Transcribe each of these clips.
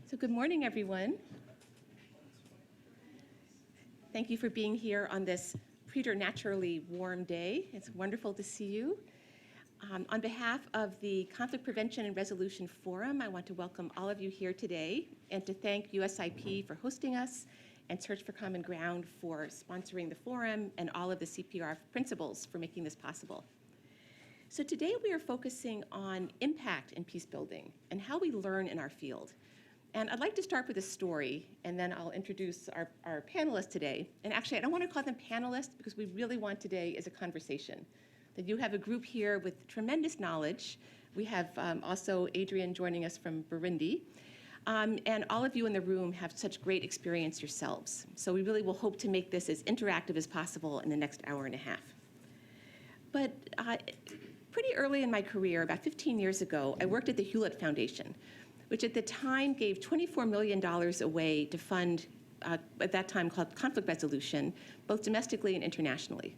So good morning, everyone. Thank you for being here on this preternaturally warm day. It's wonderful to see you. On behalf of the Conflict Prevention and Resolution Forum, I want to welcome all of you here today and to thank USIP for hosting us and Search for Common Ground for sponsoring the forum and all of the CPR principals for making this possible. So today we are focusing on impact in peace building and how we learn in our field. And I'd like to start with a story, and then I'll introduce our panelists today. And actually, I don't want to call them panelists because we really want today is a conversation. That you have a group here with tremendous knowledge. We have also Adrian joining us from Burundi. And all of you in the room have such great experience yourselves. So we really will hope to make this as interactive as possible in the next hour and a half. But pretty early in my career, about 15 years ago, I worked at the Hewlett Foundation, which at the time gave $24 million away to fund, at that time called conflict resolution, both domestically and internationally.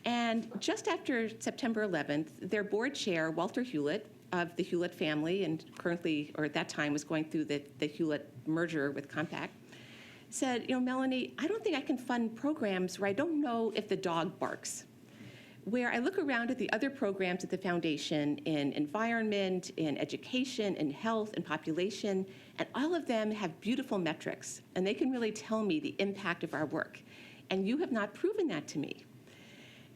And just after September 11th, their board chair, Walter Hewlett, of the Hewlett family, and currently, or at that time, was going through the Hewlett merger with Compaq, said, Melanie, I don't think I can fund programs where I don't know if the dog barks. Where I look around at the other programs at the foundation in environment, in education, in health, and population, and all of them have beautiful metrics, and they can really tell me the impact of our work. And you have not proven that to me.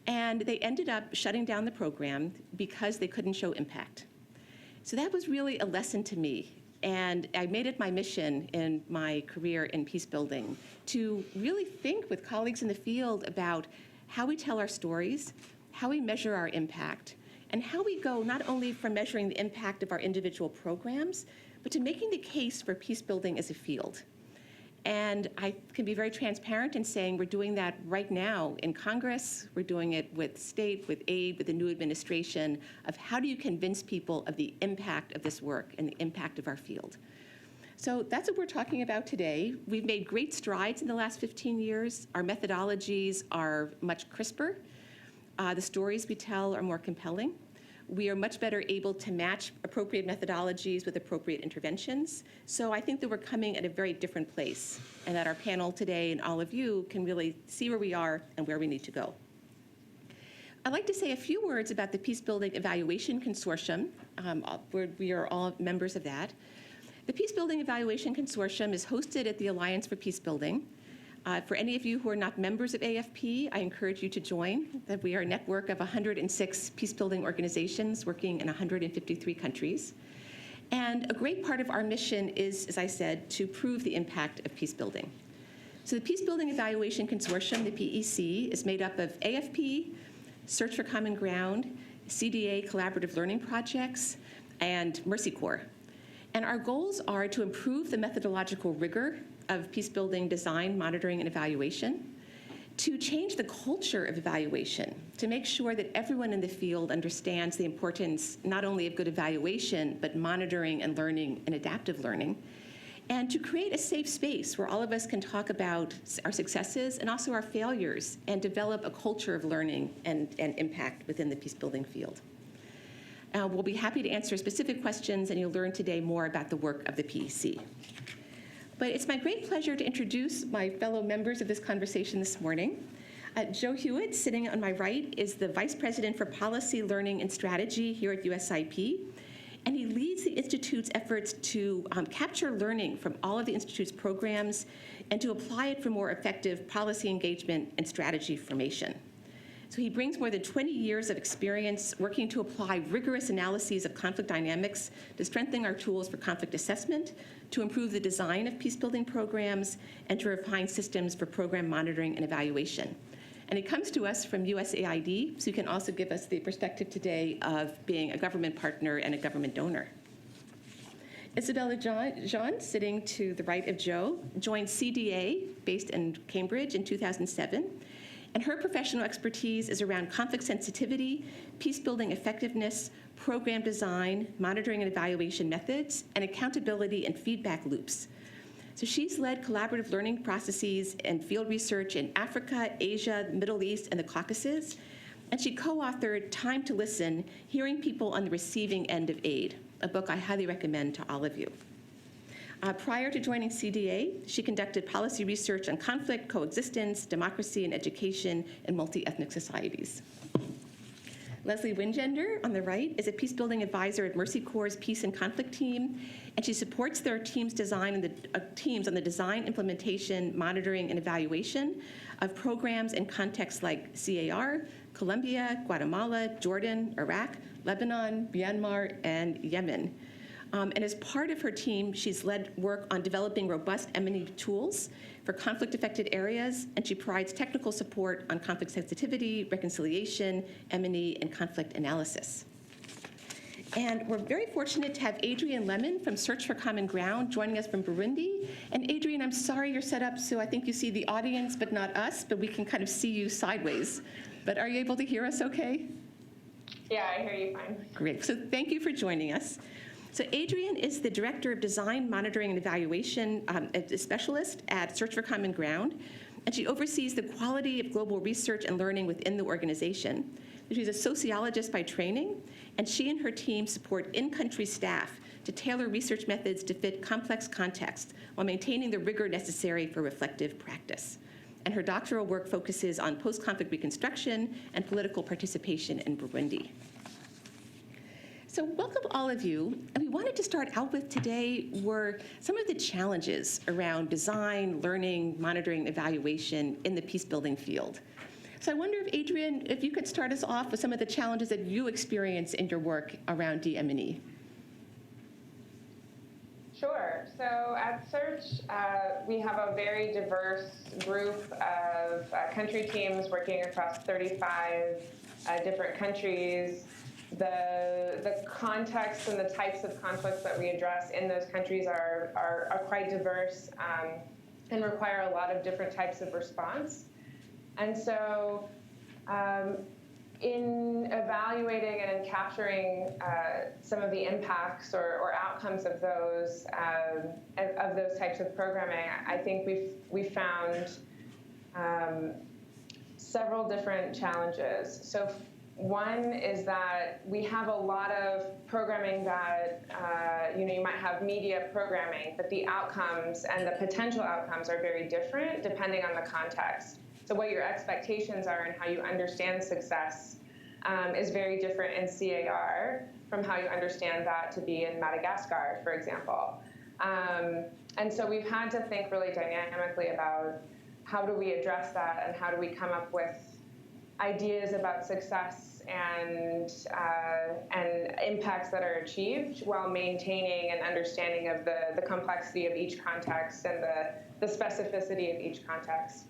And they ended up shutting down the program because they couldn't show impact. So that was really a lesson to me. And I made it my mission in my career in peace building to really think with colleagues in the field about how we tell our stories, how we measure our impact, and how we go not only from measuring the impact of our individual programs, but to making the case for peace building as a field. And I can be very transparent in saying we're doing that right now in Congress. We're doing it with state, with aid, with the new administration, of how do you convince people of the impact of this work and the impact of our field. So that's what we're talking about today. We've made great strides in the last 15 years. Our methodologies are much crisper. The stories we tell are more compelling. We are much better able to match appropriate methodologies with appropriate interventions. So I think that we're coming at a very different place, and that our panel today and all of you can really see where we are and where we need to go. I'd like to say a few words about the Peacebuilding Evaluation Consortium. We are all members of that. The Peacebuilding Evaluation Consortium is hosted at the Alliance for Peacebuilding. For any of you who are not members of AFP, I encourage you to join. That we are a network of 106 peacebuilding organizations working in 153 countries. And a great part of our mission is, as I said, to prove the impact of peacebuilding. So the Peacebuilding Evaluation Consortium, the PEC, is made up of AFP, Search for Common Ground, CDA Collaborative Learning Projects, and Mercy Corps. And our goals are to improve the methodological rigor of peacebuilding design, monitoring, and evaluation, to change the culture of evaluation, to make sure that everyone in the field understands the importance not only of good evaluation, but monitoring and learning and adaptive learning, and to create a safe space where all of us can talk about our successes and also our failures and develop a culture of learning and impact within the peacebuilding field. We'll be happy to answer specific questions, and you'll learn today more about the work of the PEC. But it's my great pleasure to introduce my fellow members of this conversation this morning. Joe Hewitt, sitting on my right, is the Vice President for Policy, Learning, and Strategy here at USIP. And he leads the Institute's efforts to capture learning from all of the Institute's programs and to apply it for more effective policy engagement and strategy formation. So he brings more than 20 years of experience working to apply rigorous analyses of conflict dynamics to strengthen our tools for conflict assessment, to improve the design of peacebuilding programs, and to refine systems for program monitoring and evaluation. And he comes to us from USAID, so he can also give us the perspective today of being a government partner and a government donor. Isabella Jean, sitting to the right of Joe, joined CDA, based in Cambridge, in 2007. And her professional expertise is around conflict sensitivity, peacebuilding effectiveness, program design, monitoring and evaluation methods, and accountability and feedback loops. So she's led collaborative learning processes and field research in Africa, Asia, the Middle East, and the Caucasus. And she co-authored Time to Listen, Hearing People on the Receiving End of Aid, a book I highly recommend to all of you. Prior to joining CDA, she conducted policy research on conflict, coexistence, democracy, and education in multi-ethnic societies. Leslie Wingender, on the right, is a peacebuilding advisor at Mercy Corps' Peace and Conflict team, and she supports their team's teams on the design, implementation, monitoring, and evaluation of programs in contexts like CAR, Colombia, Guatemala, Jordan, Iraq, Lebanon, Myanmar, and Yemen. And as part of her team, she's led work on developing robust M&E tools for conflict-affected areas, and she provides technical support on conflict sensitivity, reconciliation, M&E, and conflict analysis. And we're very fortunate to have Adrienne Lemon from Search for Common Ground joining us from Burundi. And Adrienne, I'm sorry you're set up so I think you see the audience but not us, but we can kind of see you sideways. But are you able to hear us okay? Yeah, I hear you fine. Great, so thank you for joining us. So Adrienne is the Director of Design, Monitoring, and Evaluation Specialist at Search for Common Ground, and she oversees the quality of global research and learning within the organization. She's a sociologist by training, and she and her team support in-country staff to tailor research methods to fit complex contexts while maintaining the rigor necessary for reflective practice. And her doctoral work focuses on post-conflict reconstruction and political participation in Burundi. So welcome all of you. And we wanted to start out with today were some of the challenges around design, learning, monitoring, evaluation in the peacebuilding field. So I wonder if, Adrienne, if you could start us off with some of the challenges that you experience in your work around DM&E. Sure. So at Search, we have a very diverse group of country teams working across 35 different countries. The context and the types of conflicts that we address in those countries are quite diverse and require a lot of different types of response. And so in evaluating and in capturing some of the impacts or outcomes of those types of programming, I think we've found several different challenges. So one is that we have a lot of programming that, you might have media programming, but the outcomes and the potential outcomes are very different depending on the context. So what your expectations are and how you understand success is very different in CAR from how you understand that to be in Madagascar, for example. And so we've had to think really dynamically about how do we address that and how do we come up with ideas about success and impacts that are achieved while maintaining an understanding of the complexity of each context and the specificity of each context.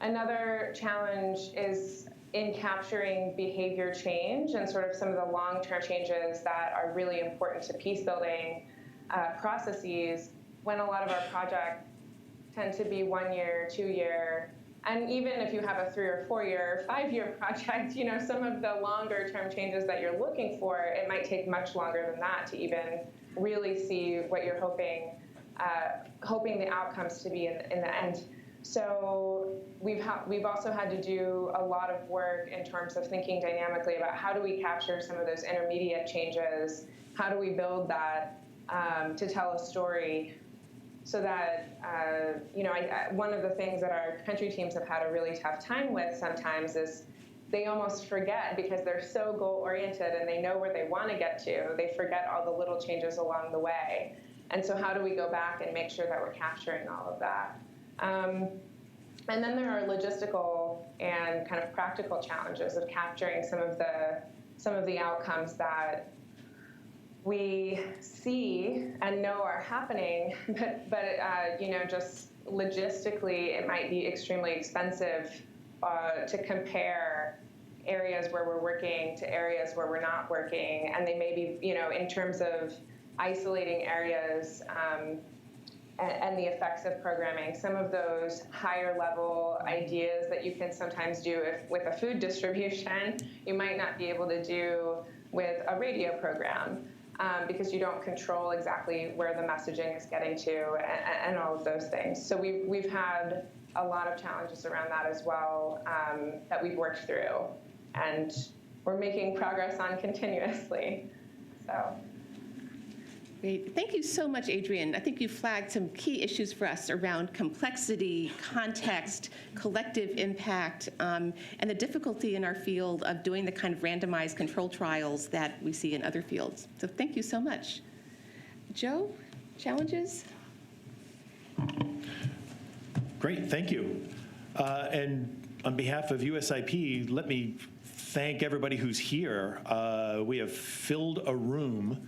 Another challenge is in capturing behavior change and sort of some of the long-term changes that are really important to peacebuilding processes when a lot of our projects tend to be 1 year, 2 year, and even if you have a 3 or 4 year, 5 year project, some of the longer term changes that you're looking for, it might take much longer than that to even really see what you're hoping the outcomes to be in the end. So we've also had to do a lot of work in terms of thinking dynamically about how do we capture some of those intermediate changes, how do we build that to tell a story so that, one of the things that our country teams have had a really tough time with sometimes is they almost forget because they're so goal-oriented and they know where they want to get to, they forget all the little changes along the way. And so how do we go back and make sure that we're capturing all of that? And then there are logistical and kind of practical challenges of capturing some of the outcomes that we see and know are happening, but just logistically, it might be extremely expensive to compare areas where we're working to areas where we're not working, and they may be, in terms of isolating areas and the effects of programming. Some of those higher level ideas that you can sometimes do with a food distribution, you might not be able to do with a radio program. Because you don't control exactly where the messaging is getting to and all of those things. So we've had a lot of challenges around that as well that we've worked through, and we're making progress on continuously. So. Great. Thank you so much, Adrian. I think you flagged some key issues for us around complexity, context, collective impact, and the difficulty in our field of doing the kind of randomized control trials that we see in other fields. So thank you so much. Joe, challenges? Great, thank you. And on behalf of USIP, let me thank everybody who's here. We have filled a room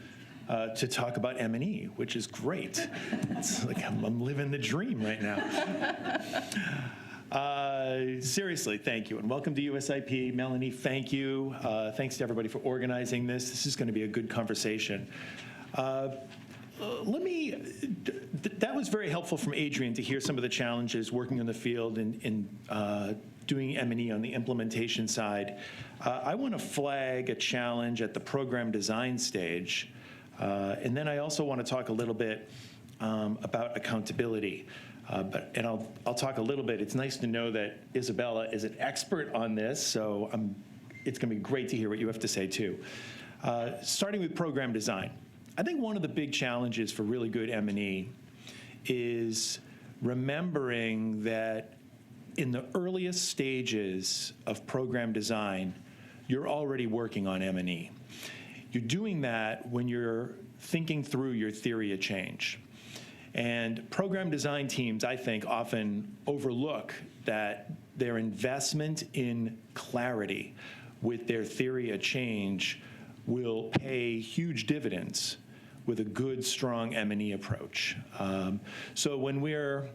to talk about M&E, which is great. It's like I'm living the dream right now. Seriously, thank you, and welcome to USIP. Melanie, thank you. Thanks to everybody for organizing this. This is going to be a good conversation. That was very helpful from Adrian to hear some of the challenges working in the field and doing M&E on the implementation side. I want to flag a challenge at the program design stage. And then I also want to talk a little bit about accountability. I'll talk a little bit. It's nice to know that Isabella is an expert on this, so it's going to be great to hear what you have to say too. Starting with program design. I think one of the big challenges for really good M&E is remembering that in the earliest stages of program design, you're already working on M&E. You're doing that when you're thinking through your theory of change. And program design teams, I think, often overlook that their investment in clarity with their theory of change will pay huge dividends with a good, strong M&E approach. So when we're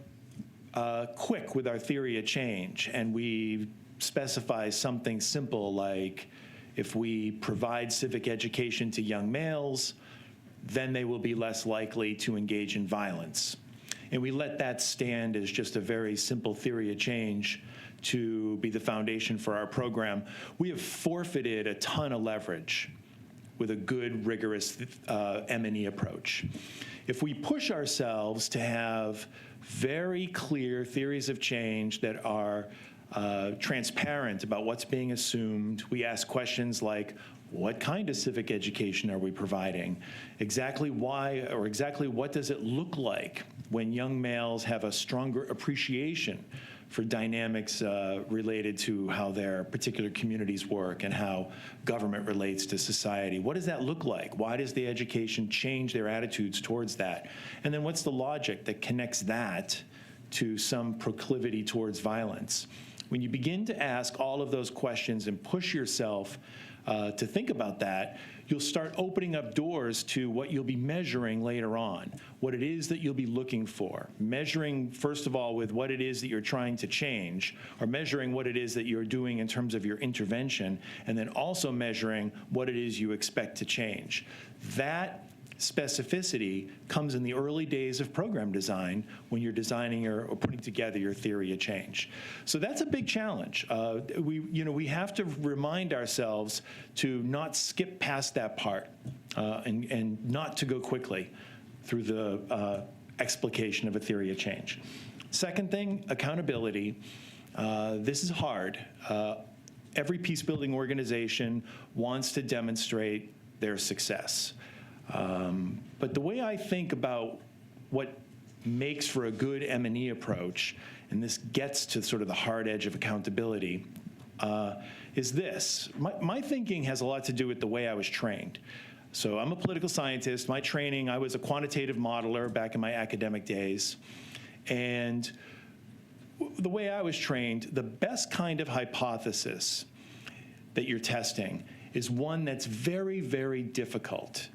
quick with our theory of change and we specify something simple like, if we provide civic education to young males, then they will be less likely to engage in violence. And we let that stand as just a very simple theory of change to be the foundation for our program. We have forfeited a ton of leverage with a good, rigorous M&E approach. If we push ourselves to have very clear theories of change that are transparent about what's being assumed, we ask questions like, what kind of civic education are we providing? Exactly why, or exactly what does it look like when young males have a stronger appreciation for dynamics related to how their particular communities work and how government relates to society? What does that look like? Why does the education change their attitudes towards that? And then what's the logic that connects that to some proclivity towards violence? When you begin to ask all of those questions and push yourself to think about that, you'll start opening up doors to what you'll be measuring later on, what it is that you'll be looking for. Measuring, first of all, with what it is that you're trying to change, or measuring what it is that you're doing in terms of your intervention, and then also measuring what it is you expect to change. That specificity comes in the early days of program design when you're designing or putting together your theory of change. So that's a big challenge. We have to remind ourselves to not skip past that part and not to go quickly through the explication of a theory of change. Second thing, accountability. This is hard. Every peacebuilding organization wants to demonstrate their success. But the way I think about what makes for a good M&E approach, and this gets to sort of the hard edge of accountability, is this. My thinking has a lot to do with the way I was trained. So I'm a political scientist. My training, I was a quantitative modeler back in my academic days. And the way I was trained, the best kind of hypothesis that you're testing is one that's very, very difficult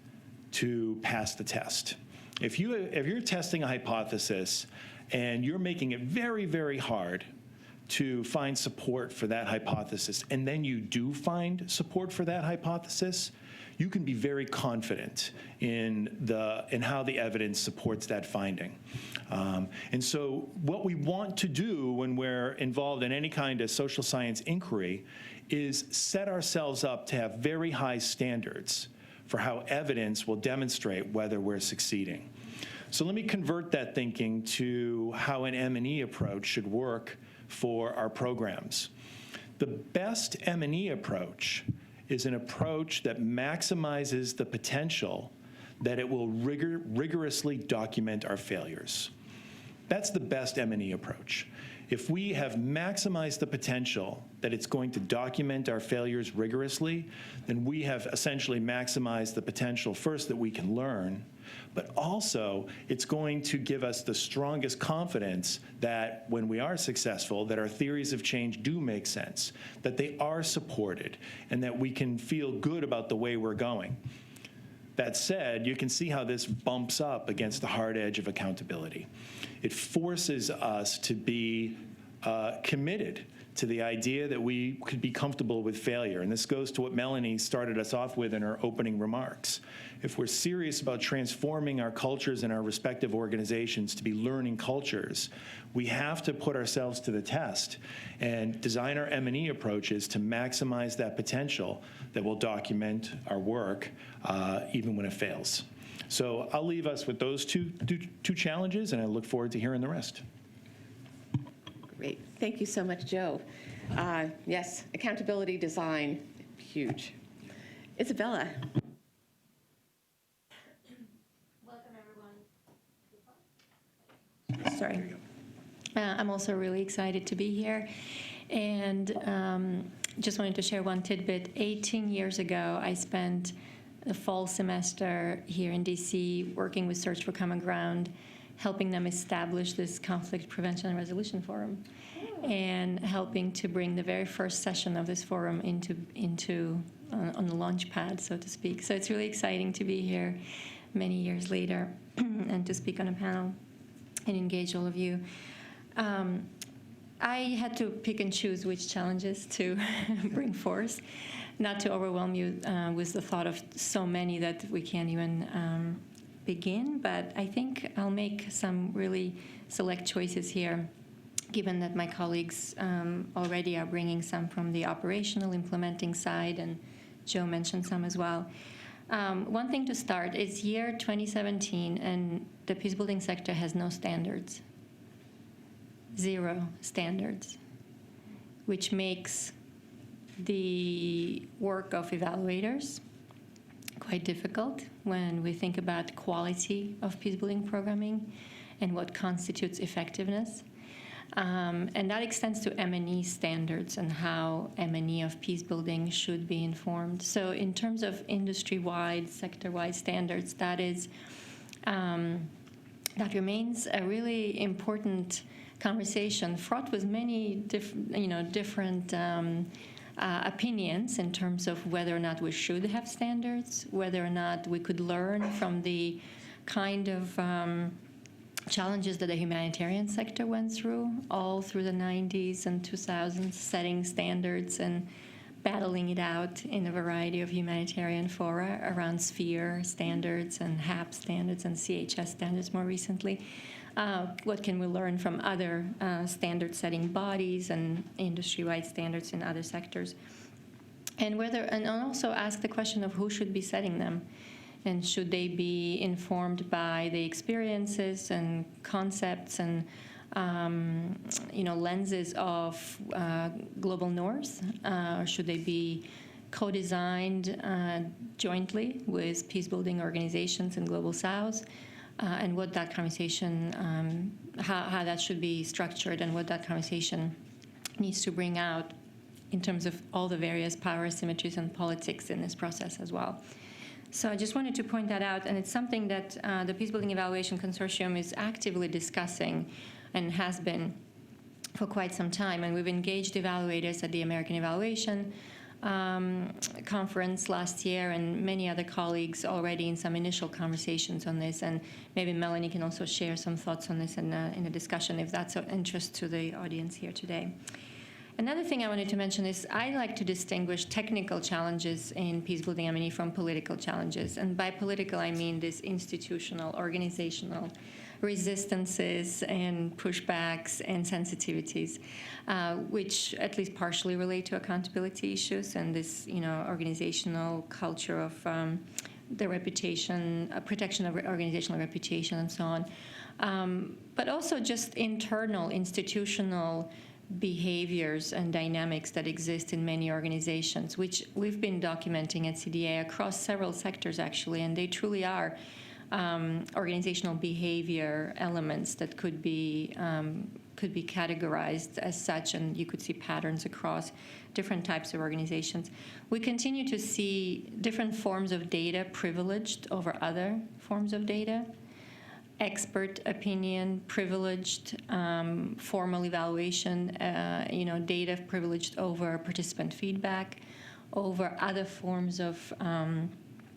to pass the test. If you're testing a hypothesis and you're making it very, very hard to find support for that hypothesis, and then you do find support for that hypothesis, you can be very confident in how the evidence supports that finding. And so what we want to do when we're involved in any kind of social science inquiry is set ourselves up to have very high standards for how evidence will demonstrate whether we're succeeding. So let me convert that thinking to how an M&E approach should work for our programs. The best M&E approach is an approach that maximizes the potential that it will rigorously document our failures. That's the best M&E approach. If we have maximized the potential that it's going to document our failures rigorously, then we have essentially maximized the potential first that we can learn, but also it's going to give us the strongest confidence that when we are successful, that our theories of change do make sense, that they are supported, and that we can feel good about the way we're going. That said, you can see how this bumps up against the hard edge of accountability. It forces us to be committed to the idea that we could be comfortable with failure. And this goes to what Melanie started us off with in her opening remarks. If we're serious about transforming our cultures and our respective organizations to be learning cultures, we have to put ourselves to the test and design our M&E approaches to maximize that potential that will document our work even when it fails. So I'll leave us with those two challenges, and I look forward to hearing the rest. Great. Thank you so much, Joe. Yes, accountability design, huge. Isabella. Welcome, everyone. Sorry. I'm also really excited to be here. And just wanted to share one tidbit. 18 years ago, I spent the fall semester here in DC working with Search for Common Ground, helping them establish this conflict prevention and resolution forum, and helping to bring the very first session of this forum into on the launch pad, so to speak. So it's really exciting to be here many years later and to speak on a panel and engage all of you. I had to pick and choose which challenges to bring forth, not to overwhelm you with the thought of so many that we can't even begin, but I think I'll make some really select choices here, given that my colleagues already are bringing some from the operational implementing side, and Joe mentioned some as well. One thing to start is year 2017, and the peacebuilding sector has no standards. 0 standards, which makes the work of evaluators quite difficult when we think about quality of peacebuilding programming and what constitutes effectiveness. And that extends to M&E standards and how M&E of peacebuilding should be informed. So in terms of industry-wide, sector-wide standards, that remains a really important conversation, fraught with many different opinions in terms of whether or not we should have standards, whether or not we could learn from the kind of challenges that the humanitarian sector went through all through the 90s and 2000s, setting standards and battling it out in a variety of humanitarian fora around SPHERE standards and HAP standards and CHS standards more recently. What can we learn from other standard-setting bodies and industry-wide standards in other sectors? And also ask the question of who should be setting them, and should they be informed by the experiences and concepts and lenses of global north, or should they be co-designed jointly with peacebuilding organizations in global south? And what that conversation, how that should be structured, and what that conversation needs to bring out in terms of all the various power asymmetries and politics in this process as well. So I just wanted to point that out, and it's something that the Peacebuilding Evaluation Consortium is actively discussing and has been for quite some time. And we've engaged evaluators at the American Evaluation conference last year, and many other colleagues already in some initial conversations on this, and maybe Melanie can also share some thoughts on this in a discussion if that's of interest to the audience here today. Another thing I wanted to mention is I like to distinguish technical challenges in peacebuilding M&E from political challenges, and by political I mean this institutional, organizational resistances and pushbacks and sensitivities, which at least partially relate to accountability issues and this, organizational culture of the reputation, protection of organizational reputation, and so on. But also just internal, institutional behaviors and dynamics that exist in many organizations, which we've been documenting at CDA across several sectors, actually, and they truly are organizational behavior elements that could be categorized as such, and you could see patterns across different types of organizations. We continue to see different forms of data privileged over other forms of data. Expert opinion privileged, formal evaluation, data privileged over participant feedback, over other forms of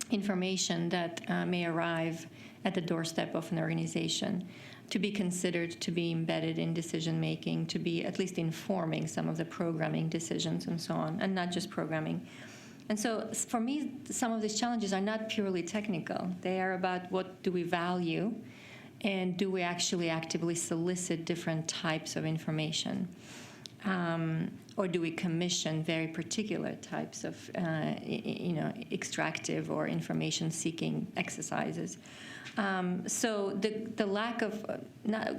information that may arrive at the doorstep of an organization, to be considered to be embedded in decision-making, to be at least informing some of the programming decisions and so on, and not just programming. And so for me, some of these challenges are not purely technical. They are about what do we value, and do we actually actively solicit different types of information? Or do we commission very particular types of extractive or information-seeking exercises? So the lack of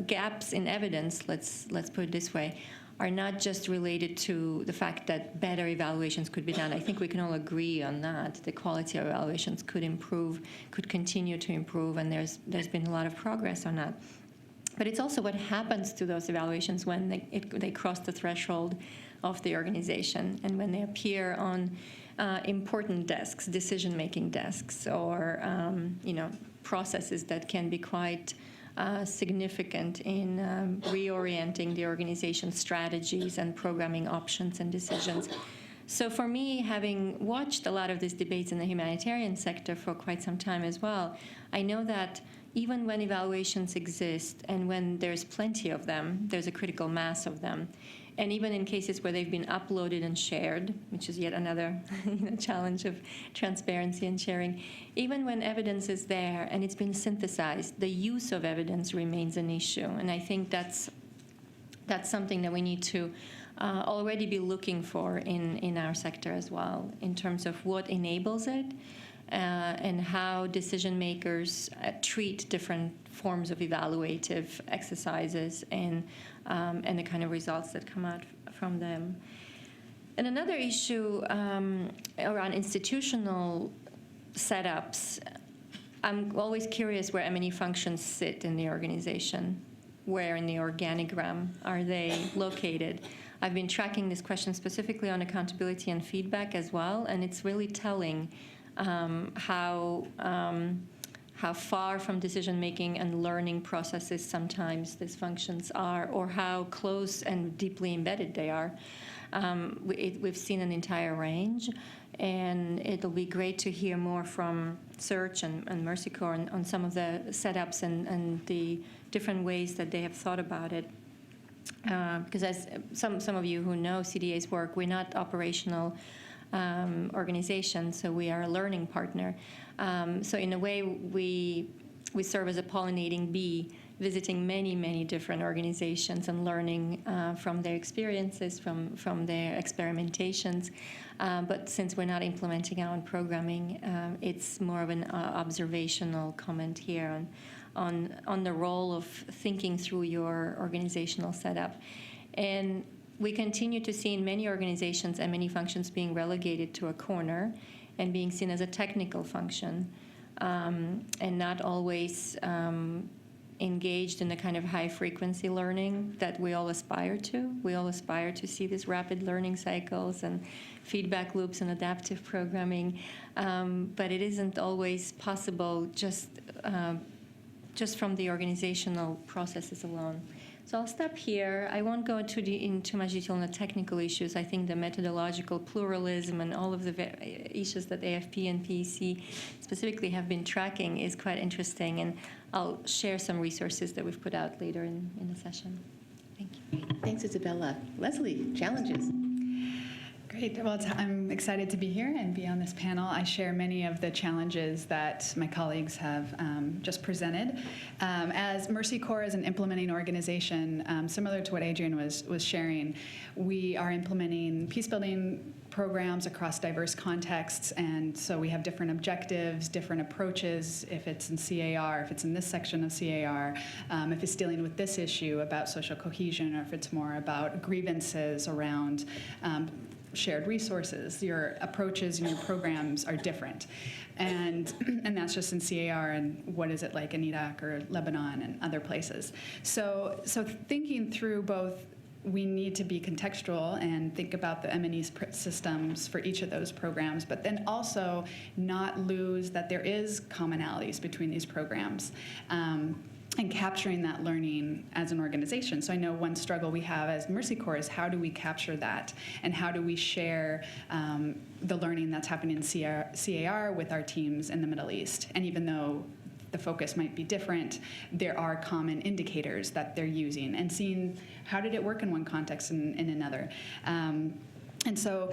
gaps in evidence, let's put it this way, are not just related to the fact that better evaluations could be done. I think we can all agree on that. The quality of evaluations could improve, could continue to improve, and there's been a lot of progress on that. But it's also what happens to those evaluations when they cross the threshold of the organization and when they appear on important desks, decision-making desks, or processes that can be quite significant in reorienting the organization's strategies and programming options and decisions. So for me, having watched a lot of these debates in the humanitarian sector for quite some time as well, I know that even when evaluations exist and when there's plenty of them, there's a critical mass of them, and even in cases where they've been uploaded and shared, which is yet another challenge of transparency and sharing, even when evidence is there and it's been synthesized, the use of evidence remains an issue. And I think that's something that we need to already be looking for in our sector as well, in terms of what enables it, and how decision makers treat different forms of evaluative exercises and the kind of results that come out from them. And another issue around institutional setups, I'm always curious where M&E functions sit in the organization. Where in the organigram are they located? I've been tracking this question specifically on accountability and feedback as well, and it's really telling how far from decision-making and learning processes sometimes these functions are, or how close and deeply embedded they are. We've seen an entire range, and it'll be great to hear more from Search and Mercy Corps on some of the setups and the different ways that they have thought about it. Because as some of you who know CDA's work, we're not operational organization, so we are a learning partner. So in a way, we serve as a pollinating bee, visiting many, many different organizations and learning from their experiences, from their experimentations. But since we're not implementing our own programming, it's more of an observational comment here on the role of thinking through your organizational setup. And we continue to see in many organizations and many functions being relegated to a corner and being seen as a technical function, and not always engaged in the kind of high-frequency learning that we all aspire to. We all aspire to see these rapid learning cycles and feedback loops and adaptive programming, but it isn't always possible just from the organizational processes alone. So I'll stop here. I won't go into too much detail on the technical issues. I think the methodological pluralism and all of the issues that AFP and PEC specifically have been tracking is quite interesting, and I'll share some resources that we've put out later in the session. Thank you. Thanks, Isabella. Leslie, challenges. Great. Great. Well, I'm excited to be here and be on this panel. I share many of the challenges that my colleagues have just presented. As Mercy Corps is an implementing organization, similar to what Adrian was sharing, we are implementing peacebuilding programs across diverse contexts, and so we have different objectives, different approaches, if it's in CAR, if it's in this section of CAR, if it's dealing with this issue about social cohesion, or if it's more about grievances around shared resources. Your approaches and your programs are different. And that's just in CAR, and what is it like in Iraq or Lebanon and other places. So thinking through both, we need to be contextual and think about the M&E systems for each of those programs, but then also not lose that there is commonalities between these programs. And capturing that learning as an organization. So I know one struggle we have as Mercy Corps is how do we capture that, and how do we share the learning that's happening in CAR with our teams in the Middle East. And even though the focus might be different, there are common indicators that they're using, and seeing how did it work in one context and in another. And so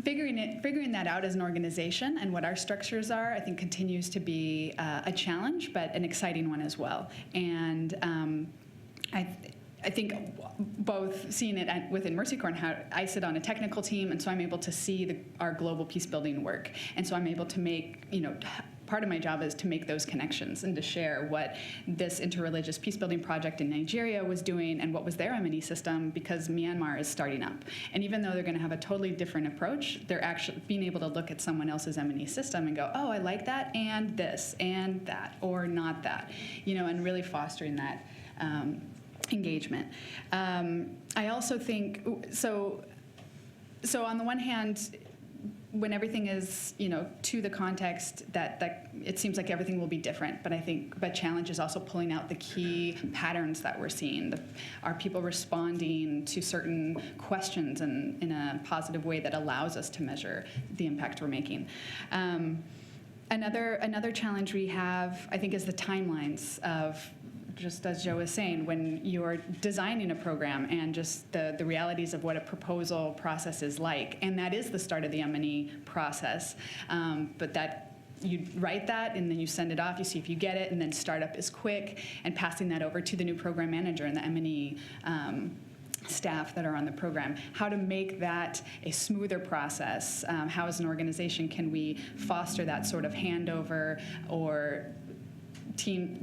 figuring that out as an organization and what our structures are, I think continues to be a challenge, but an exciting one as well. And I think both seeing it within Mercy Corps and how I sit on a technical team, and so I'm able to see our global peacebuilding work, and so I'm able to make, part of my job is to make those connections and to share what this interreligious peacebuilding project in Nigeria was doing and what was their M&E system, because Myanmar is starting up. And even though they're going to have a totally different approach, they're actually being able to look at someone else's M&E system and go, oh, I like that, and this, and that, or not that, and really fostering that engagement. I also think, so on the one hand, when everything is, to the context that it seems like everything will be different, but challenge is also pulling out the key patterns that we're seeing. Are people responding to certain questions in a positive way that allows us to measure the impact we're making? Another challenge we have, I think, is the timelines of, just as Joe was saying, when you're designing a program and just the realities of what a proposal process is like. And that is the start of the M&E process. But that you write that and then you send it off, you see if you get it, and then startup is quick, and passing that over to the new program manager and the M&E staff that are on the program. How to make that a smoother process. How as an organization can we foster that sort of handover, or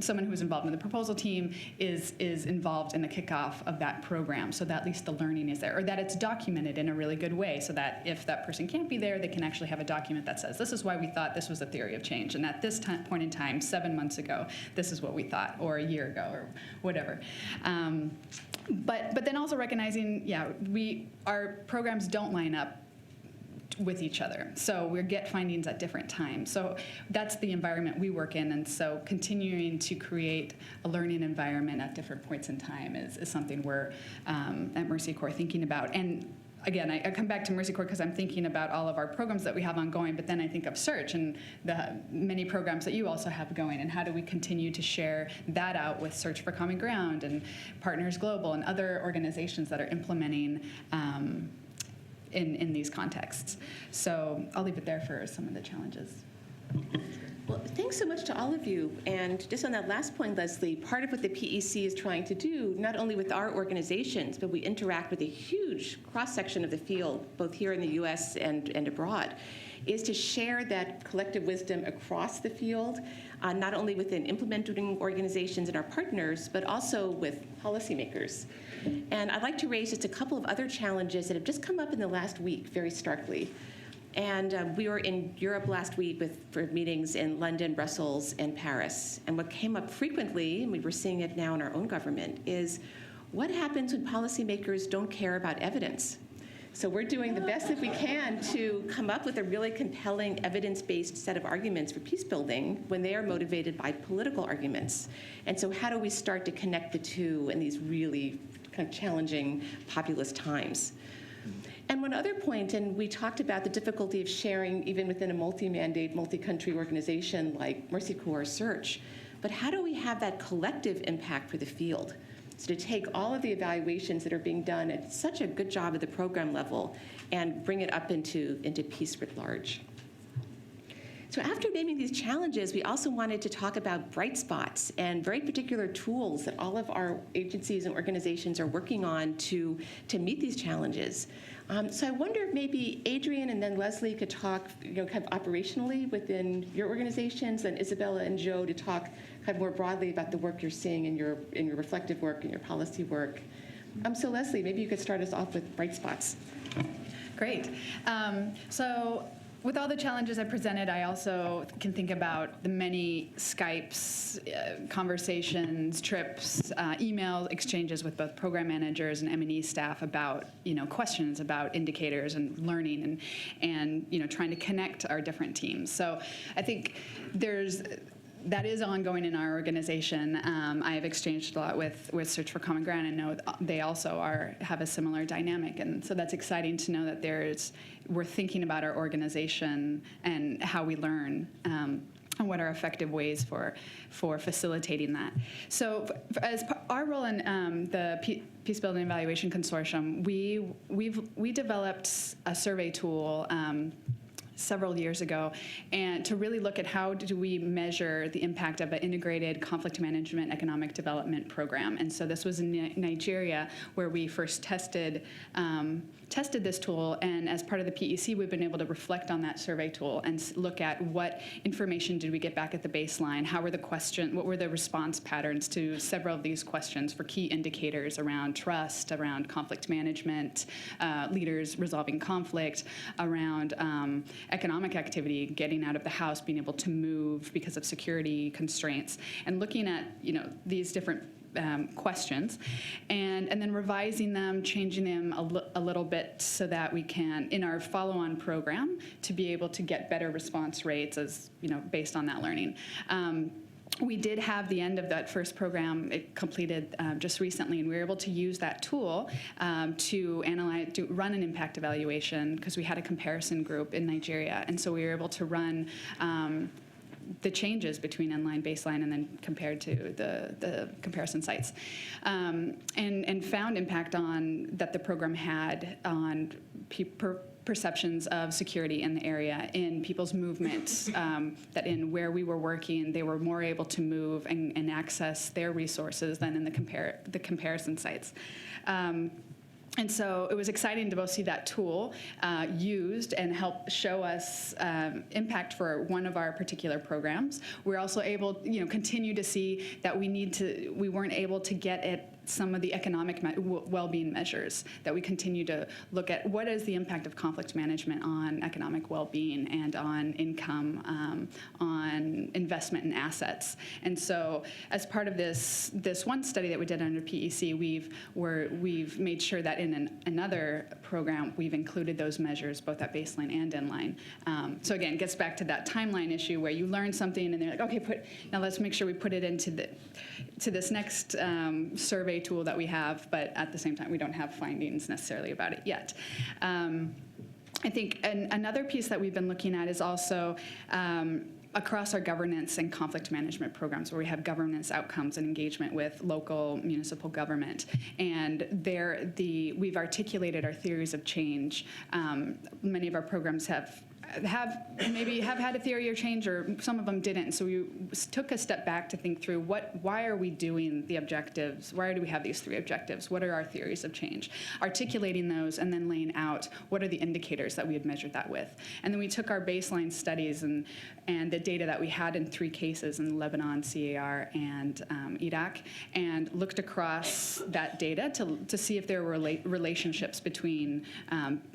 someone who's involved in the proposal team is involved in the kickoff of that program, so that at least the learning is there, or that it's documented in a really good way, so that if that person can't be there, they can actually have a document that says, this is why we thought this was a theory of change, and at this point in time, 7 months ago, this is what we thought, or a year ago, or whatever. But then also recognizing, our programs don't line up with each other. So we get findings at different times. So that's the environment we work in, and so continuing to create a learning environment at different points in time is something we're at Mercy Corps thinking about. And again, I come back to Mercy Corps because I'm thinking about all of our programs that we have ongoing, but then I think of Search and the many programs that you also have going, and how do we continue to share that out with Search for Common Ground and Partners Global and other organizations that are implementing in these contexts. So I'll leave it there for some of the challenges. Well, thanks so much to all of you. And just on that last point, Leslie, part of what the PEC is trying to do, not only with our organizations, but we interact with a huge cross-section of the field, both here in the US and abroad, is to share that collective wisdom across the field, not only within implementing organizations and our partners, but also with policymakers. And I'd like to raise just a couple of other challenges that have just come up in the last week very starkly. And we were in Europe last week for meetings in London, Brussels, and Paris. And what came up frequently, and we were seeing it now in our own government, is what happens when policymakers don't care about evidence? So we're doing the best that we can to come up with a really compelling evidence-based set of arguments for peace building when they are motivated by political arguments. And so how do we start to connect the two in these really kind of challenging populist times? And one other point, and we talked about the difficulty of sharing even within a multi-mandate, multi-country organization like Mercy Corps Search, but how do we have that collective impact for the field? So to take all of the evaluations that are being done at such a good job at the program level and bring it up into peace writ large. So after naming these challenges, we also wanted to talk about bright spots and very particular tools that all of our agencies and organizations are working on to meet these challenges. So I wonder if maybe Adrian and then Leslie could talk, kind of operationally within your organizations, and Isabella and Joe to talk kind of more broadly about the work you're seeing in your reflective work and your policy work. So Leslie, maybe you could start us off with bright spots. Great. So with all the challenges I presented, I also can think about the many Skypes, conversations, trips, email exchanges with both program managers and M&E staff about, questions about indicators and learning and trying to connect our different teams. So I think that is ongoing in our organization. I have exchanged a lot with Search for Common Ground and know they also have a similar dynamic. And so that's exciting to know that we're thinking about our organization and how we learn and what are effective ways for facilitating that. So as our role in the Peacebuilding Evaluation Consortium, we developed a survey tool several years ago, and to really look at how do we measure the impact of an integrated conflict management economic development program. And so this was in Nigeria, where we first tested this tool, and as part of the PEC, we've been able to reflect on that survey tool and look at what information did we get back at the baseline, what were the response patterns to several of these questions for key indicators around trust, around conflict management, leaders resolving conflict, around economic activity, getting out of the house, being able to move because of security constraints, and looking at these different questions, and then revising them, changing them a little bit so that we can, in our follow-on program, to be able to get better response rates as based on that learning. We did have the end of that first program, it completed just recently, and we were able to use that tool to run an impact evaluation, because we had a comparison group in Nigeria, and so we were able to run the changes between inline, baseline, and then compared to the comparison sites, and found impact that the program had on perceptions of security in the area, in people's movements, that in where we were working, they were more able to move and access their resources than in the comparison sites. And so it was exciting to both see that tool used and help show us impact for one of our particular programs. We're also able, continue to see that we weren't able to get at some of the economic well-being measures, that we continue to look at what is the impact of conflict management on economic well-being and on income, on investment in assets. And so as part of this one study that we did under PEC, we've made sure that in another program, we've included those measures both at baseline and inline. So again, it gets back to that timeline issue where you learn something and they're like, okay, now let's make sure we put it into this next survey tool that we have, but at the same time, we don't have findings necessarily about it yet. I think another piece that we've been looking at is also across our governance and conflict management programs, where we have governance outcomes and engagement with local municipal government. And we've articulated our theories of change. Many of our programs have had a theory or change, or some of them didn't. So we took a step back to think through why are we doing the objectives? Why do we have these 3 objectives? What are our theories of change? Articulating those and then laying out what are the indicators that we had measured that with. And then we took our baseline studies and the data that we had in 3 cases in Lebanon, CAR, and Iraq, and looked across that data to see if there were relationships between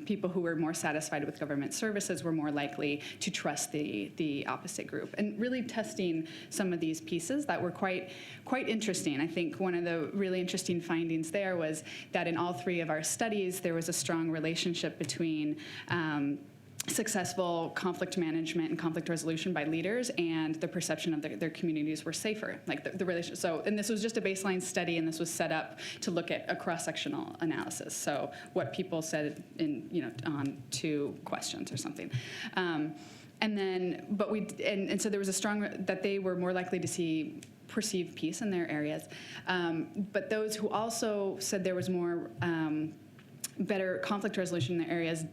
people who were more satisfied with government services were more likely to trust the opposite group, and really testing some of these pieces that were quite interesting. I think one of the really interesting findings there was that in all 3 of our studies, there was a strong relationship between successful conflict management and conflict resolution by leaders and the perception of their communities were safer, like the relation. So, and this was just a baseline study, and this was set up to look at a cross-sectional analysis. So what people said on 2 questions or something. And then, so there was a strong, that they were more likely to see perceive peace in their areas. But those who also said there was more better conflict resolution in their areas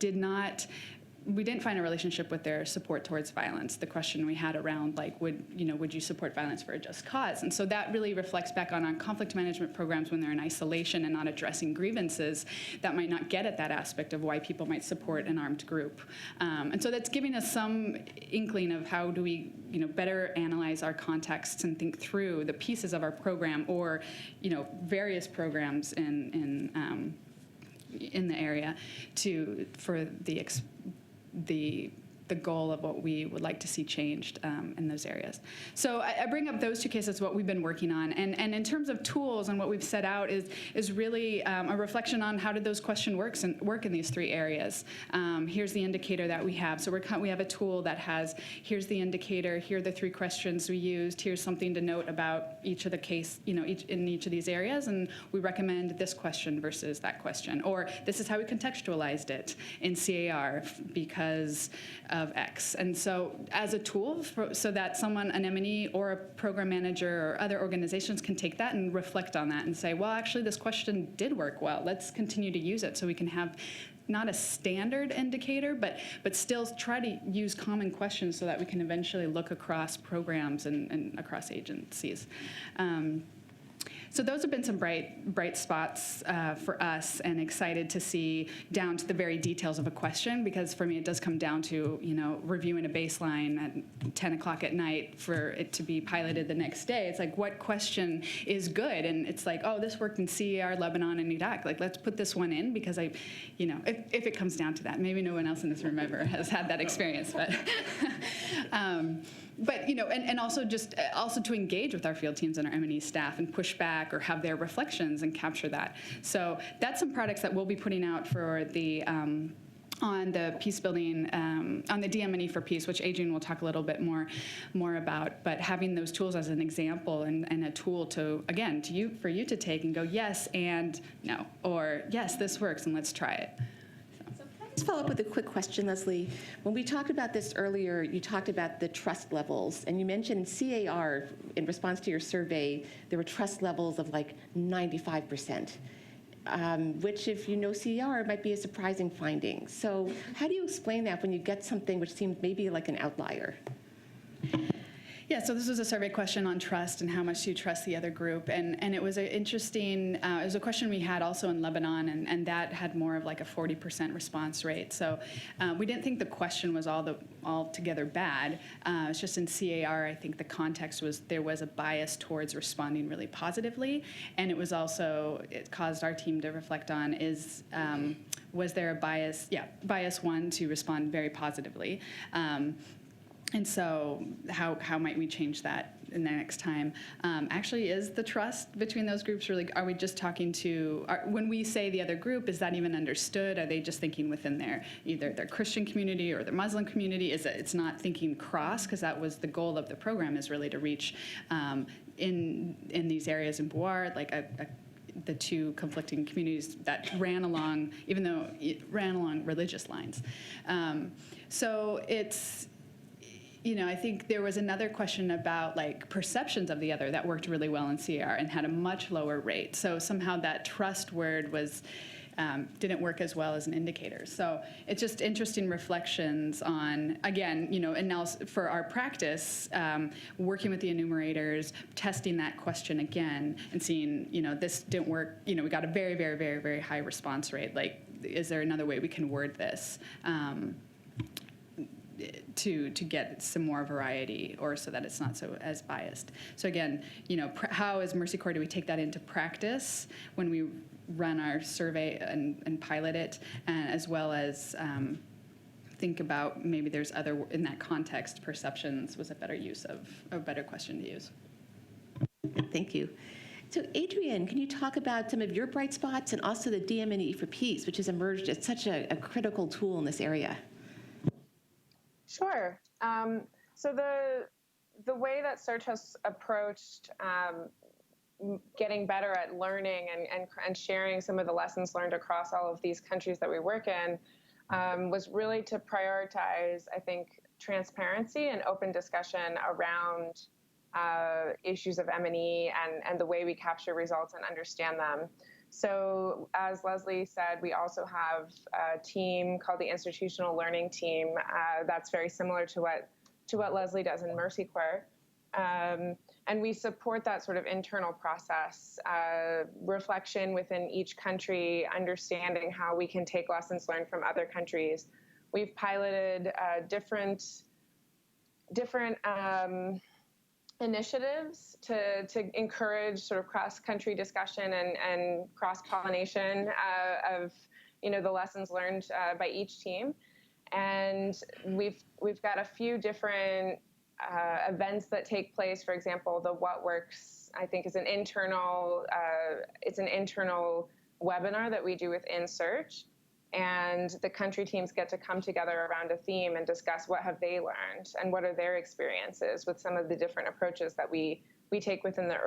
we didn't find a relationship with their support towards violence. The question we had around, like, would you support violence for a just cause? And so that really reflects back on conflict management programs when they're in isolation and not addressing grievances that might not get at that aspect of why people might support an armed group. And so that's giving us some inkling of how do we, better analyze our contexts and think through the pieces of our program or, various programs in the area for the goal of what we would like to see changed in those areas. So I bring up those two cases, what we've been working on. And in terms of tools and what we've set out is really a reflection on how did those questions work in these three areas. Here's the indicator that we have. So we have a tool that has, here's the indicator, here are the three questions we used, here's something to note about each of the case, in each of these areas, and we recommend this question versus that question. Or this is how we contextualized it in CAR because of X. And so as a tool so that someone, an M&E or a program manager or other organizations can take that and reflect on that and say, well, actually this question did work well. Let's continue to use it so we can have not a standard indicator, but still try to use common questions so that we can eventually look across programs and across agencies. So those have been some bright spots for us, and excited to see down to the very details of a question, because for me it does come down to reviewing a baseline at 10 o'clock at night for it to be piloted the next day. It's like, what question is good? And it's like, oh, this worked in CAR, Lebanon, and Iraq. Like, let's put this one in, because if it comes down to that. Maybe no one else in this room ever has had that experience, but. But and also to engage with our field teams and our M&E staff and push back or have their reflections and capture that. So that's some products that we'll be putting out for the on the peace building, on the DM&E for Peace, which Adrian will talk a little bit more about. But having those tools as an example and a tool for you to take and go yes and no, or yes, this works and let's try it. Let's follow up with a quick question, Leslie. When we talked about this earlier, you talked about the trust levels, and you mentioned CAR, in response to your survey, there were trust levels of like 95%, which, if you know CAR, might be a surprising finding. So how do you explain that when you get something which seems maybe like an outlier? Yeah, so this was a survey question on trust and how much do you trust the other group. And it was an interesting, it was a question we had also in Lebanon, and that had more of like a 40% response rate. So we didn't think the question was altogether bad. It's just in CAR, I think the context was there was a bias towards responding really positively. And it was also, it caused our team to reflect on was there a bias? Yeah, bias one, to respond very positively. And so how might we change that in the next time? Actually, is the trust between those groups really, are we just talking to, when we say the other group, is that even understood? Are they just thinking within either their Christian community or their Muslim community? It's not thinking cross, because that was the goal of the program, is really to reach in these areas in Boar, like the two conflicting communities that ran along, even though it ran along religious lines. So it's, I think there was another question about like perceptions of the other that worked really well in CAR and had a much lower rate. So somehow that trust word didn't work as well as an indicator. So it's just interesting reflections on, again, and now for our practice, working with the enumerators, testing that question again and seeing, this didn't work. We got a very, very, very, very high response rate. Like, is there another way we can word this? To get some more variety, or so that it's not so as biased. So again, how as Mercy Corps do we take that into practice when we run our survey and pilot it, as well as think about maybe there's other, in that context, perceptions was a better question to use. Thank you. So Adrian, can you talk about some of your bright spots and also the DM&E for Peace, which has emerged as such a critical tool in this area? Sure. So the way that Search has approached getting better at learning and sharing some of the lessons learned across all of these countries that we work in was really to prioritize, I think, transparency and open discussion around issues of M&E and the way we capture results and understand them. So as Leslie said, we also have a team called the Institutional Learning Team that's very similar to what Leslie does in Mercy Corps. And we support that sort of internal process, reflection within each country, understanding how we can take lessons learned from other countries. We've piloted different initiatives to encourage sort of cross-country discussion and cross-pollination of the lessons learned by each team. And we've got a few different events that take place. For example, the What Works, I think, is an internal webinar that we do within Search. And the country teams get to come together around a theme and discuss what have they learned and what are their experiences with some of the different approaches that we take within the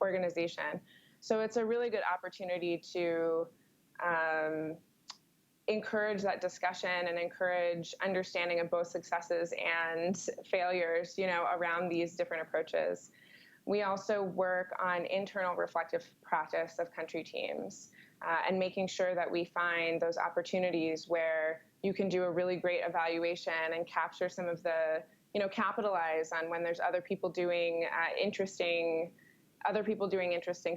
organization. So it's a really good opportunity to encourage that discussion and encourage understanding of both successes and failures, around these different approaches. We also work on internal reflective practice of country teams. And making sure that we find those opportunities where you can do a really great evaluation and capture some of the, capitalize on when there's other people doing interesting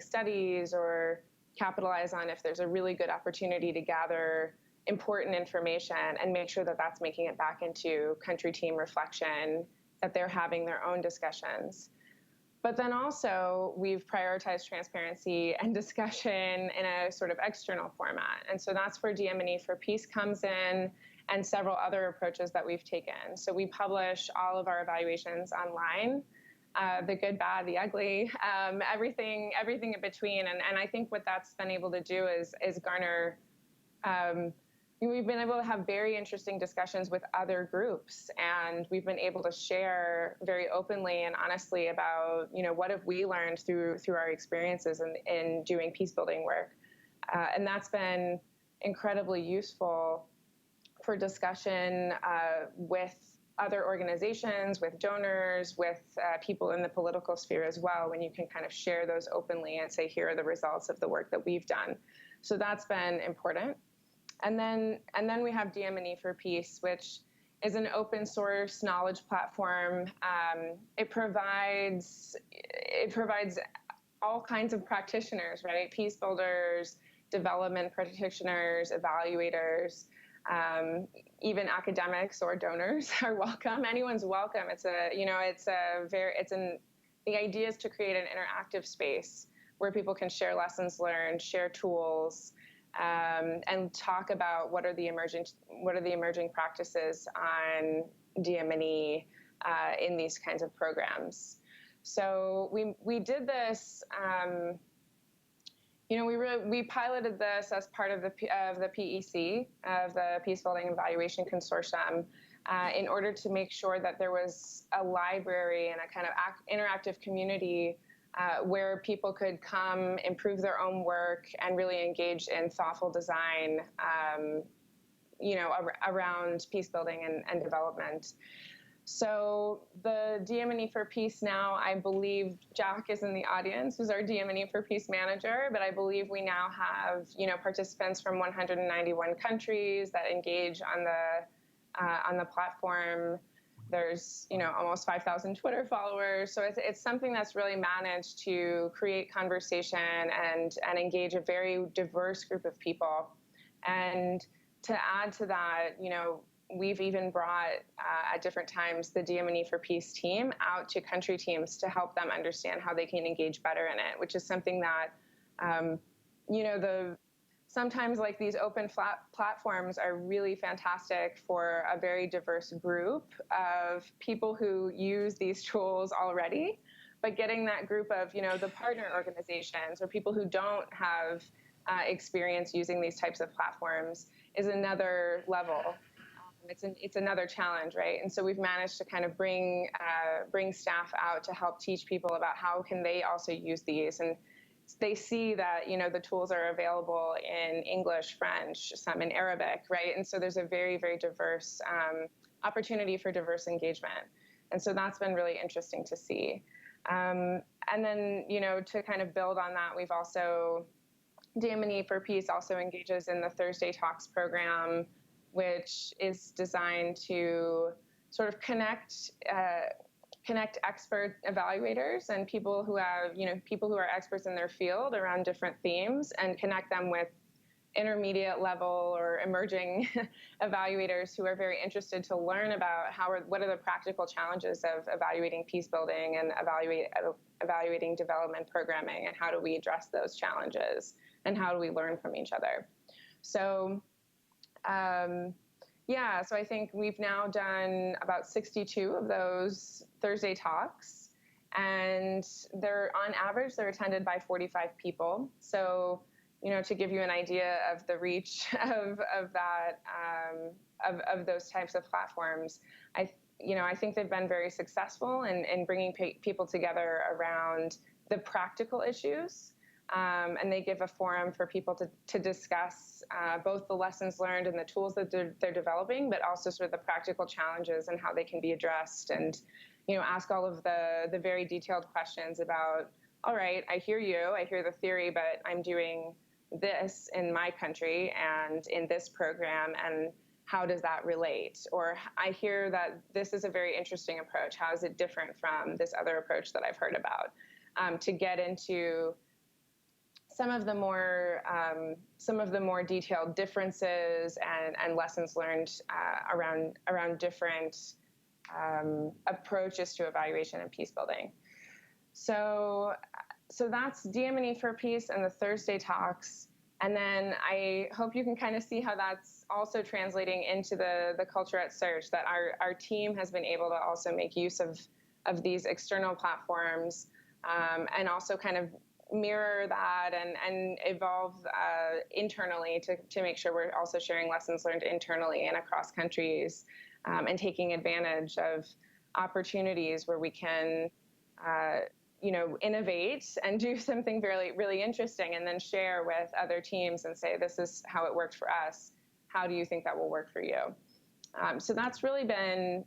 studies, or capitalize on if there's a really good opportunity to gather important information and make sure that that's making it back into country team reflection, that they're having their own discussions. But then also, we've prioritized transparency and discussion in a sort of external format. And so that's where DM&E for Peace comes in, and several other approaches that we've taken. So we publish all of our evaluations online, the good, bad, the ugly, everything in between. And I think what that's been able to do is garner, we've been able to have very interesting discussions with other groups, and we've been able to share very openly and honestly about, what have we learned through our experiences in doing peace building work. And that's been incredibly useful for discussion with other organizations, with donors, with people in the political sphere as well, when you can kind of share those openly and say, here are the results of the work that we've done. So that's been important. And then we have DM&E for Peace, which is an open source knowledge platform. It provides all kinds of practitioners, right? Peace builders, development practitioners, evaluators, even academics or donors are welcome. Anyone's welcome. The idea is to create an interactive space where people can share lessons learned, share tools, and talk about what are the emerging practices on DM&E in these kinds of programs. So we did this. We piloted this as part of the PEC, of the Peace Building Evaluation Consortium, in order to make sure that there was a library and a kind of interactive community where people could come, improve their own work, and really engage in thoughtful design, around peace building and development. So the DM&E for Peace now, I believe Jack is in the audience, who's our DM&E for Peace manager, but I believe we now have, participants from 191 countries that engage on the platform. There's, almost 5,000 Twitter followers. So it's something that's really managed to create conversation and engage a very diverse group of people. And to add to that, we've even brought at different times the DM&E for Peace team out to country teams to help them understand how they can engage better in it, which is something that, sometimes like these open platforms are really fantastic for a very diverse group of people who use these tools already, but getting that group of, the partner organizations or people who don't have experience using these types of platforms is another level. It's another challenge, right? And so we've managed to kind of bring staff out to help teach people about how can they also use these. And they see that, the tools are available in English, French, some in Arabic, right? And so there's a very, very diverse opportunity for diverse engagement. And so that's been really interesting to see. And then, to kind of build on that, we've also, DM&E for Peace also engages in the Thursday Talks program, which is designed to sort of connect expert evaluators and people who have, people who are experts in their field around different themes, and connect them with intermediate level or emerging evaluators who are very interested to learn about what are the practical challenges of evaluating peace building and evaluating development programming, and how do we address those challenges, and how do we learn from each other. So so I think we've now done about 62 of those Thursday talks, and on average they're attended by 45 people. So to give you an idea of the reach of that, of those types of platforms, I think they've been very successful in bringing people together around the practical issues, and they give a forum for people to discuss both the lessons learned and the tools that they're developing, but also sort of the practical challenges and how they can be addressed, and ask all of the very detailed questions about, all right, I hear the theory, but I'm doing this in my country and in this program, and how does that relate? Or I hear that this is a very interesting approach. How is it different from this other approach that I've heard about? To get into some of the more detailed differences and lessons learned around different approaches to evaluation and peace building. So that's DM&E for Peace and the Thursday Talks. And then I hope you can kind of see how that's also translating into the culture at Search, that our team has been able to also make use of these external platforms, and also kind of mirror that and evolve internally to make sure we're also sharing lessons learned internally and across countries, and taking advantage of opportunities where we can innovate and do something really, really interesting, and then share with other teams and say, this is how it worked for us. How do you think that will work for you? So that's really been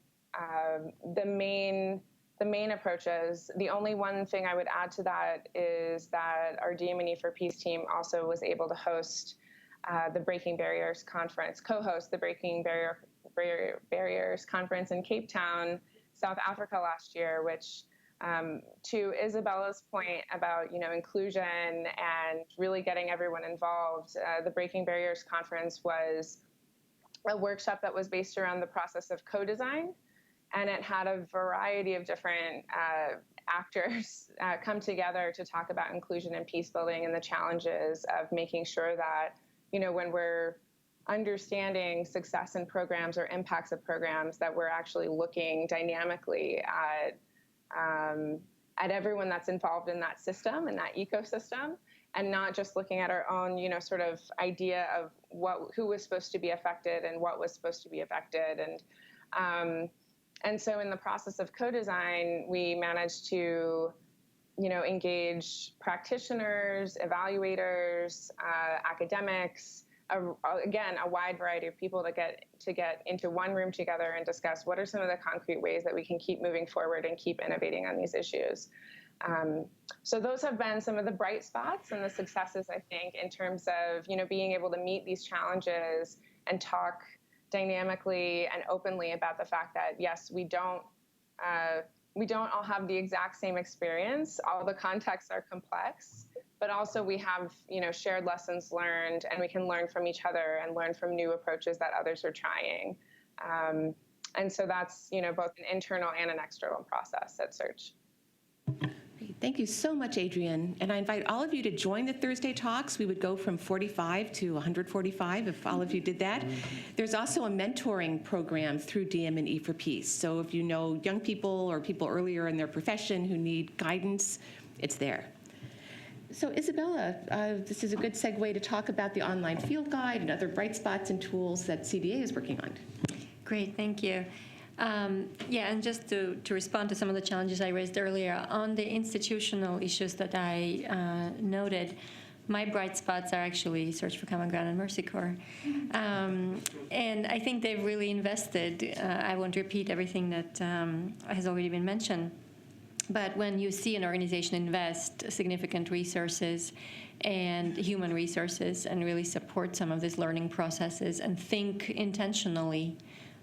the main approaches. The only one thing I would add to that is that our DM&E for Peace team also was able to host the Breaking Barriers Conference, co-host the Breaking Barriers Conference in Cape Town, South Africa last year, which to Isabella's point about inclusion and really getting everyone involved, the Breaking Barriers Conference was a workshop that was based around the process of co-design, and it had a variety of different actors come together to talk about inclusion and peace building and the challenges of making sure that when we're understanding success in programs or impacts of programs, that we're actually looking dynamically at everyone that's involved in that system and that ecosystem, and not just looking at our own, sort of idea of who was supposed to be affected and what was supposed to be affected. And so in the process of co-design, we managed to, engage practitioners, evaluators, academics, again, a wide variety of people to get into one room together and discuss what are some of the concrete ways that we can keep moving forward and keep innovating on these issues. So those have been some of the bright spots and the successes, I think, in terms of, being able to meet these challenges and talk dynamically and openly about the fact that, yes, we don't all have the exact same experience. All the contexts are complex, but also we have, shared lessons learned, and we can learn from each other and learn from new approaches that others are trying. And so that's, both an internal and an external process at Search. Great. Thank you so much, Adrienne. And I invite all of you to join the Thursday Talks. We would go from 45 to 145 if all of you did that. There's also a mentoring program through DM&E for Peace. So if you know young people or people earlier in their profession who need guidance, it's there. So Isabella, this is a good segue to talk about the online field guide and other bright spots and tools that CDA is working on. Great, thank you. And just to respond to some of the challenges I raised earlier, on the institutional issues that I noted, my bright spots are actually Search for Common Ground and Mercy Corps. And I think they've really invested. I won't repeat everything that has already been mentioned. But when you see an organization invest significant resources and human resources and really support some of these learning processes and think intentionally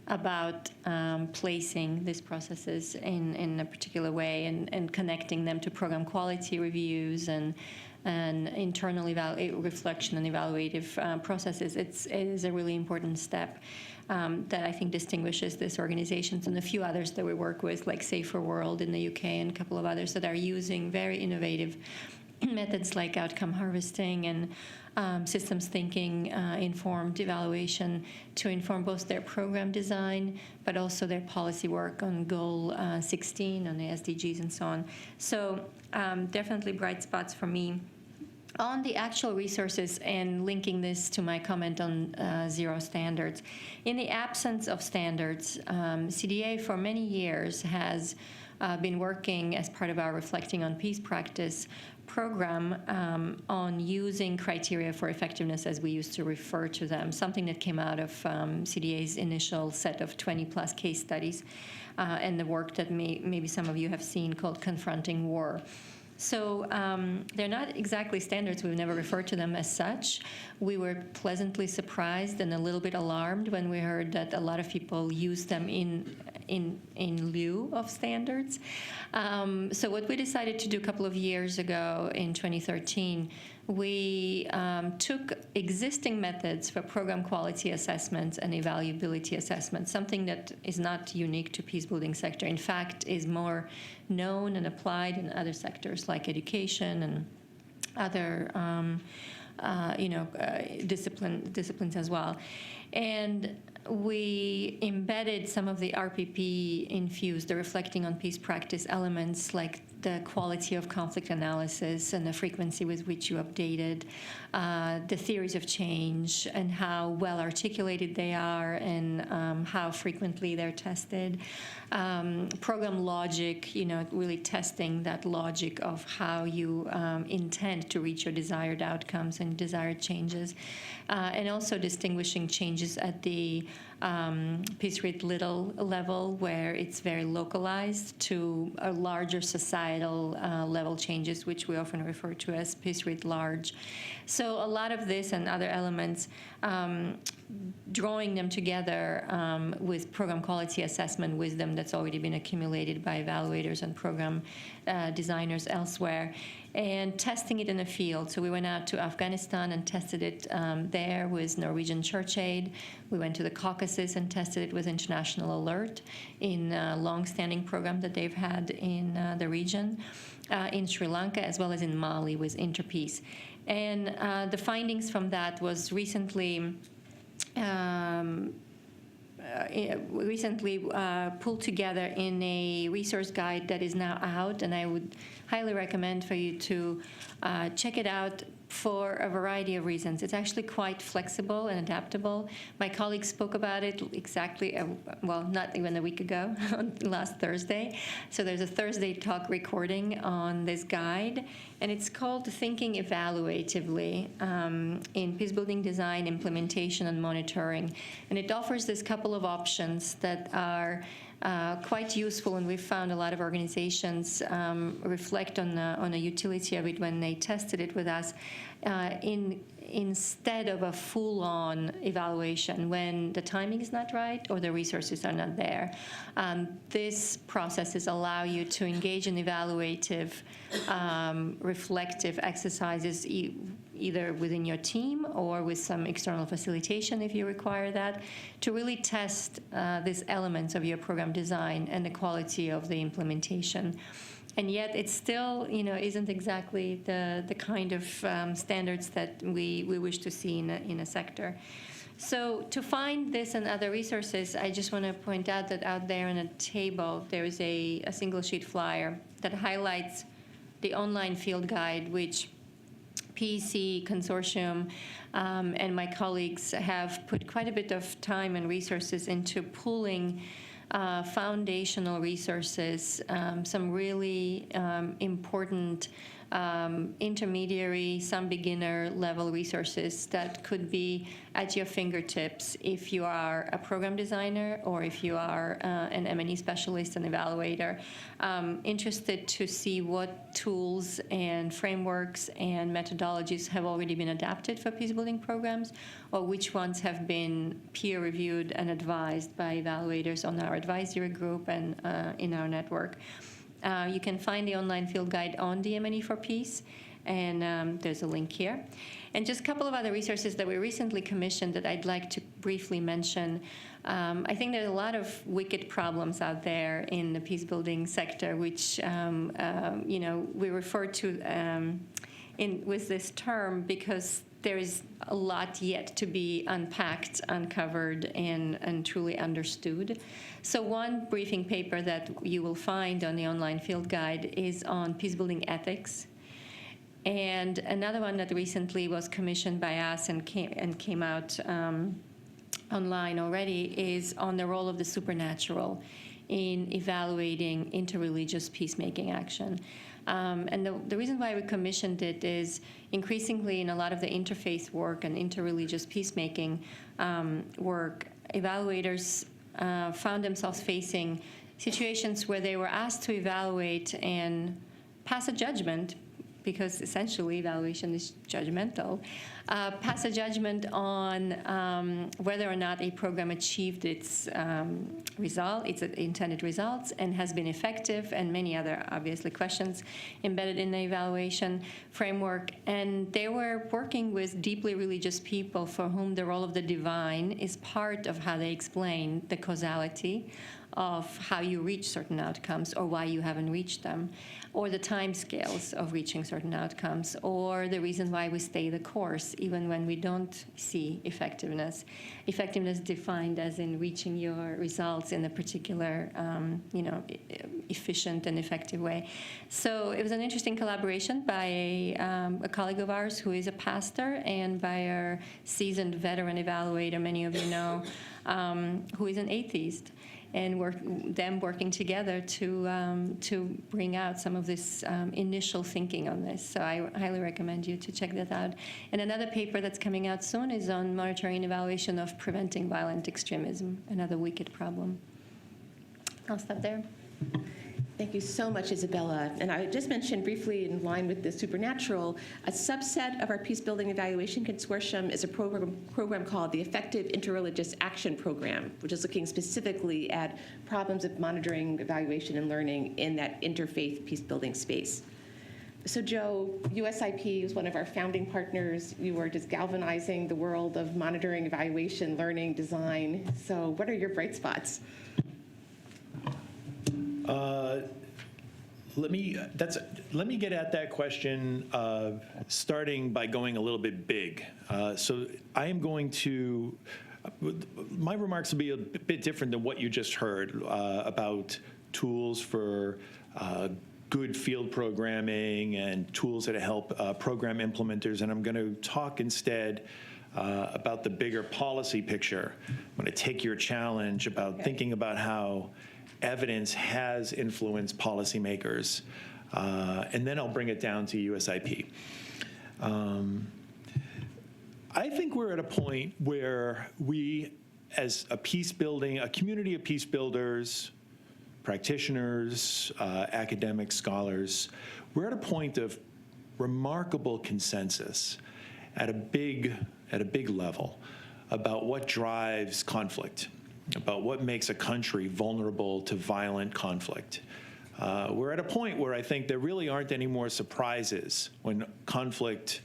about placing these processes in a particular way and connecting them to program quality reviews and internal reflection and evaluative processes, it is a really important step that I think distinguishes this organization and a few others that we work with, like Safer World in the UK and a couple of others that are using very innovative methods like outcome harvesting and systems thinking, informed evaluation to inform both their program design, but also their policy work on Goal 16, on the SDGs and so on. So definitely bright spots for me. On the actual resources and linking this to my comment on zero standards, in the absence of standards, CDA for many years has been working as part of our Reflecting on Peace practice program on using criteria for effectiveness, as we used to refer to them, something that came out of CDA's initial set of 20-plus case studies and the work that maybe some of you have seen called Confronting War. So they're not exactly standards. We've never referred to them as such. We were pleasantly surprised and a little bit alarmed when we heard that a lot of people use them in lieu of standards. So what we decided to do a couple of years ago in 2013, we took existing methods for program quality assessments and evaluability assessments, something that is not unique to peacebuilding sector. In fact, is more known and applied in other sectors like education and other disciplines as well. And we embedded some of the RPP-infused, the Reflecting on Peace practice elements, like the quality of conflict analysis and the frequency with which you updated, the theories of change and how well articulated they are and how frequently they're tested, program logic, really testing that logic of how you intend to reach your desired outcomes and desired changes, and also distinguishing changes at the Peace Read Little level, where it's very localized, to a larger societal level changes, which we often refer to as Peace Read Large. So a lot of this and other elements, drawing them together with program quality assessment wisdom that's already been accumulated by evaluators and program designers elsewhere, and testing it in the field. So we went out to Afghanistan and tested it there with Norwegian Church Aid. We went to the Caucasus and tested it with International Alert in a long-standing program that they've had in the region, in Sri Lanka, as well as in Mali with Interpeace. And the findings from that was recently pulled together in a resource guide that is now out, and I would highly recommend for you to check it out for a variety of reasons. It's actually quite flexible and adaptable. My colleagues spoke about it exactly, not even a week ago, last Thursday. So there's a Thursday talk recording on this guide, and it's called Thinking Evaluatively in Peacebuilding Design, Implementation, and Monitoring. And it offers this couple of options that are quite useful, and we've found a lot of organizations reflect on the utility of it when they tested it with us instead of a full-on evaluation when the timing is not right or the resources are not there. These processes allow you to engage in evaluative, reflective exercises either within your team or with some external facilitation if you require that, to really test these elements of your program design and the quality of the implementation. And yet it still, isn't exactly the kind of standards that we wish to see in a sector. So to find this and other resources, I just want to point out that out there on a table, there is a single sheet flyer that highlights the online field guide, which PEC, consortium, and my colleagues have put quite a bit of time and resources into pooling foundational resources, some really important intermediary, some beginner level resources that could be at your fingertips if you are a program designer or if you are an M&E specialist and evaluator, interested to see what tools and frameworks and methodologies have already been adapted for peacebuilding programs, or which ones have been peer-reviewed and advised by evaluators on our advisory group and in our network. You can find the online field guide on the M&E for Peace, and there's a link here. And just a couple of other resources that we recently commissioned that I'd like to briefly mention. I think there's a lot of wicked problems out there in the peacebuilding sector, which we refer to with this term because there is a lot yet to be unpacked, uncovered, and truly understood. So one briefing paper that you will find on the online field guide is on peacebuilding ethics. And another one that recently was commissioned by us and came out online already is on the role of the supernatural in evaluating interreligious peacemaking action. And the reason why we commissioned it is increasingly in a lot of the interfaith work and interreligious peacemaking work, evaluators found themselves facing situations where they were asked to evaluate and pass a judgment, because essentially evaluation is judgmental, pass a judgment on whether or not a program achieved its its intended results and has been effective, and many other, obviously, questions embedded in the evaluation framework. And they were working with deeply religious people for whom the role of the divine is part of how they explain the causality of how you reach certain outcomes or why you haven't reached them, or the time scales of reaching certain outcomes, or the reason why we stay the course even when we don't see effectiveness. Effectiveness defined as in reaching your results in a particular, efficient and effective way. So it was an interesting collaboration by a colleague of ours who is a pastor, and by our seasoned veteran evaluator, many of you know, who is an atheist. And them working together to bring out some of this initial thinking on this. So I highly recommend you to check that out. And another paper that's coming out soon is on monitoring and evaluation of preventing violent extremism, another wicked problem. I'll stop there. Thank you so much, Isabella. And I just mentioned briefly, in line with the supernatural, a subset of our Peacebuilding Evaluation Consortium is a program called the Effective Interreligious Action Program, which is looking specifically at problems of monitoring, evaluation, and learning in that interfaith peacebuilding space. So Joe, USIP is one of our founding partners. You are just galvanizing the world of monitoring, evaluation, learning, design. So what are your bright spots? Let me get at that question, starting by going a little bit big. So I am going to, my remarks will be a bit different than what you just heard about tools for good field programming and tools that help program implementers, and I'm going to talk instead about the bigger policy picture. I'm going to take your challenge about thinking about how evidence has influenced policymakers, and then I'll bring it down to USIP. I think we're at a point where we, as a community of peace builders, practitioners, academics, scholars, we're at a point of remarkable consensus at a big level about what drives conflict, about what makes a country vulnerable to violent conflict. We're at a point where I think there really aren't any more surprises when conflict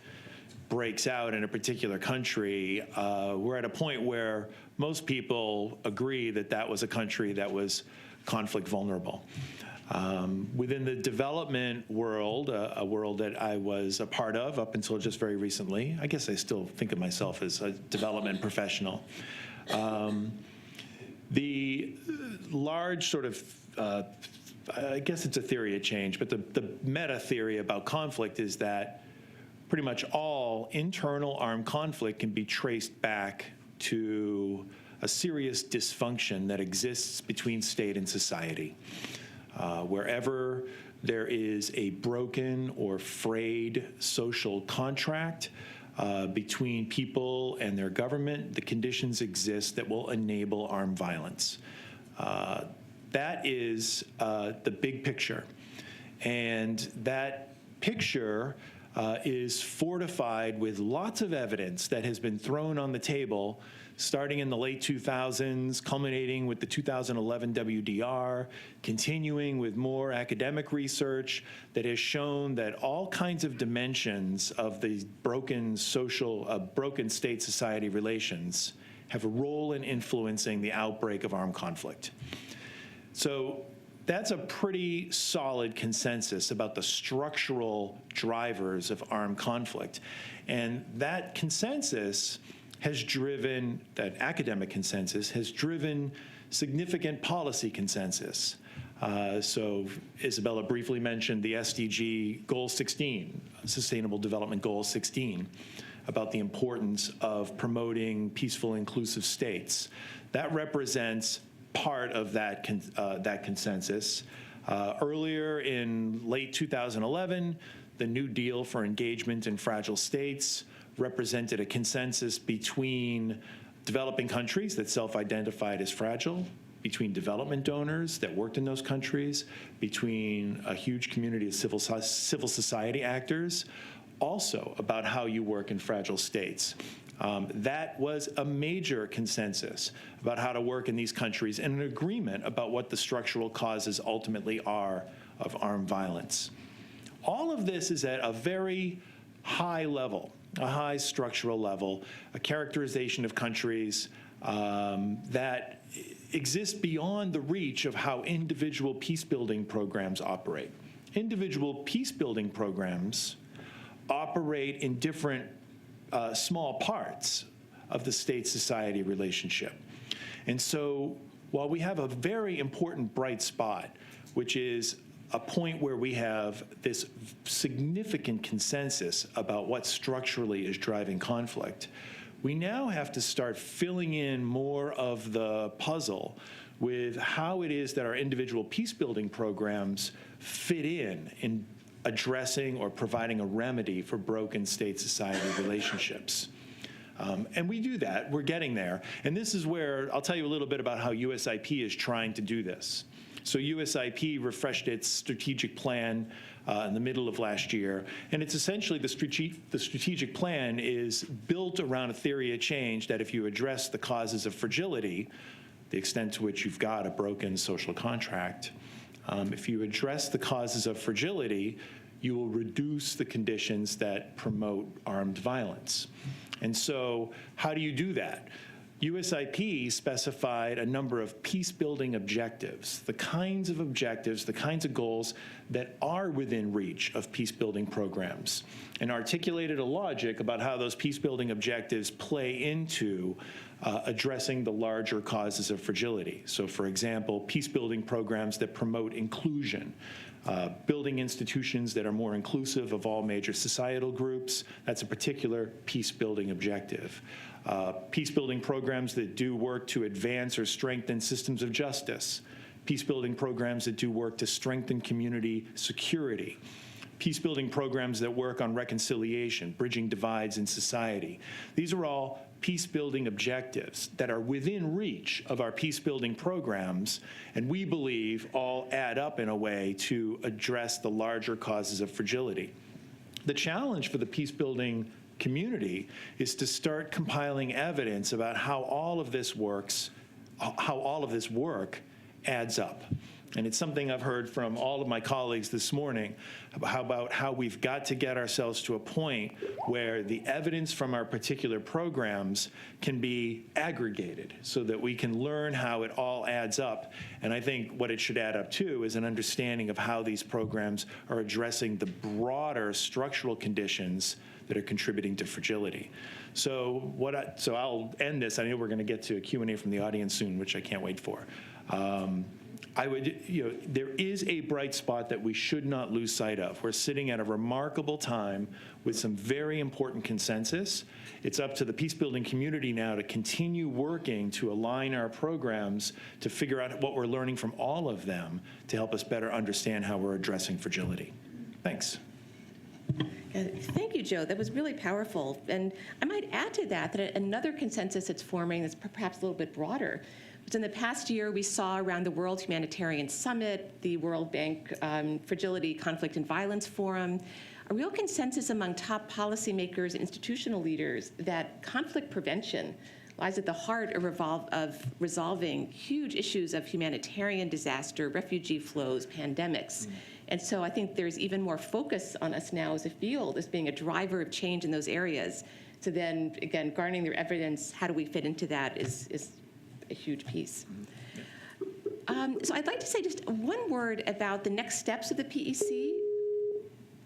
breaks out in a particular country. We're at a point where most people agree that that was a country that was conflict vulnerable. Within the development world, a world that I was a part of up until just very recently, I guess I still think of myself as a development professional. The large sort of, I guess it's a theory of change, but the meta theory about conflict is that pretty much all internal armed conflict can be traced back to a serious dysfunction that exists between state and society. Wherever there is a broken or frayed social contract between people and their government, the conditions exist that will enable armed violence. That is the big picture. And that picture is fortified with lots of evidence that has been thrown on the table starting in the late 2000s, culminating with the 2011 WDR, continuing with more academic research that has shown that all kinds of dimensions of the broken broken state-society relations have a role in influencing the outbreak of armed conflict. So that's a pretty solid consensus about the structural drivers of armed conflict. And that consensus has driven, that academic consensus has driven significant policy consensus. So Isabella briefly mentioned the SDG Goal 16, Sustainable Development Goal 16, about the importance of promoting peaceful, inclusive states. That represents part of that consensus. Earlier in late 2011, the New Deal for Engagement in Fragile States represented a consensus between developing countries that self-identified as fragile, between development donors that worked in those countries, between a huge community of civil society actors, also about how you work in fragile states. That was a major consensus about how to work in these countries and an agreement about what the structural causes ultimately are of armed violence. All of this is at a very high level, a high structural level, a characterization of countries that exist beyond the reach of how individual peacebuilding programs operate. Individual peacebuilding programs operate in different small parts of the state-society relationship. And so while we have a very important bright spot, which is a point where we have this significant consensus about what structurally is driving conflict, we now have to start filling in more of the puzzle with how it is that our individual peacebuilding programs fit in addressing or providing a remedy for broken state-society relationships. And we do that, we're getting there. And this is where I'll tell you a little bit about how USIP is trying to do this. So USIP refreshed its strategic plan in the middle of last year, and it's essentially the strategic plan is built around a theory of change that if you address the causes of fragility, the extent to which you've got a broken social contract, if you address the causes of fragility, you will reduce the conditions that promote armed violence. And so how do you do that? USIP specified a number of peace-building objectives, the kinds of goals that are within reach of peace-building programs, and articulated a logic about how those peace-building objectives play into addressing the larger causes of fragility. So, for example, peace-building programs that promote inclusion, building institutions that are more inclusive of all major societal groups, that's a particular peace-building objective. Peace-building programs that do work to advance or strengthen systems of justice, peace-building programs that do work to strengthen community security, peace-building programs that work on reconciliation, bridging divides in society. These are all peace-building objectives that are within reach of our peace-building programs, and we believe all add up in a way to address the larger causes of fragility. The challenge for the peace-building community is to start compiling evidence about how all of this works, how all of this work adds up. And it's something I've heard from all of my colleagues this morning about how we've got to get ourselves to a point where the evidence from our particular programs can be aggregated so that we can learn how it all adds up. And I think what it should add up to is an understanding of how these programs are addressing the broader structural conditions that are contributing to fragility. So I'll end this. I know we're going to get to a Q&A from the audience soon, which I can't wait for. there is a bright spot that we should not lose sight of. We're sitting at a remarkable time with some very important consensus. It's up to the peacebuilding community now to continue working to align our programs to figure out what we're learning from all of them to help us better understand how we're addressing fragility. Thanks. Thank you, Joe. That was really powerful. And I might add to that another consensus that's forming that's perhaps a little bit broader. In the past year, we saw around the World Humanitarian Summit, the World Bank Fragility, Conflict, and Violence Forum, a real consensus among top policymakers and institutional leaders that conflict prevention lies at the heart of resolving huge issues of humanitarian disaster, refugee flows, pandemics. And so I think there's even more focus on us now as a field as being a driver of change in those areas. So then, again, garnering their evidence, how do we fit into that is a huge piece. So I'd like to say just one word about the next steps of the PEC.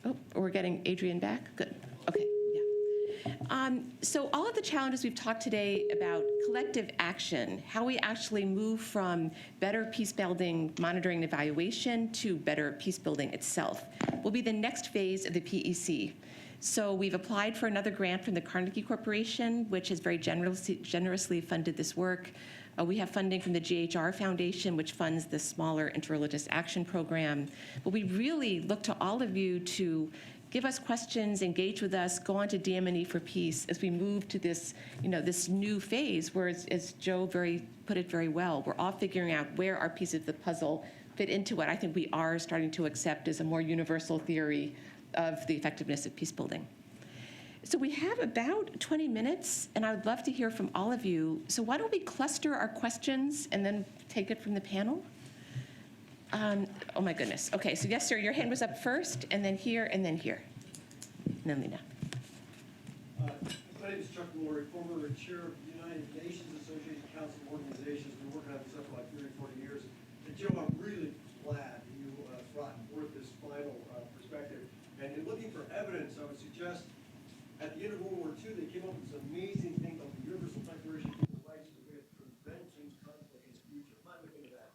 Oh, we're getting Adrian back? Good. Okay, yeah. So all of the challenges we've talked today about collective action, how we actually move from better peacebuilding, monitoring, and evaluation to better peacebuilding itself, will be the next phase of the PEC. So we've applied for another grant from the Carnegie Corporation, which has very generously funded this work. We have funding from the GHR Foundation, which funds the smaller interreligious action program. But we really look to all of you to give us questions, engage with us, go on to DM&E for Peace as we move to this, this new phase where, as Joe put it very well, we're all figuring out where our pieces of the puzzle fit into what I think we are starting to accept as a more universal theory of the effectiveness of peacebuilding. So we have about 20 minutes, and I would love to hear from all of you. So why don't we cluster our questions and then take it from the panel? Oh my goodness. Okay, so yes, sir, your hand was up first, and then here, and then here. And then Lena. My name is Chuck Lorry, former chair of the United Nations Association Council of Organizations. Been working on this stuff for like 30, 40 years. And Joe, I'm really glad you brought forth this final perspective. And in looking for evidence, I would suggest at the end of World War II, they came up with this amazing thing called the Universal Declaration of Human Rights as a way of preventing conflict in the future. I'm not looking at that.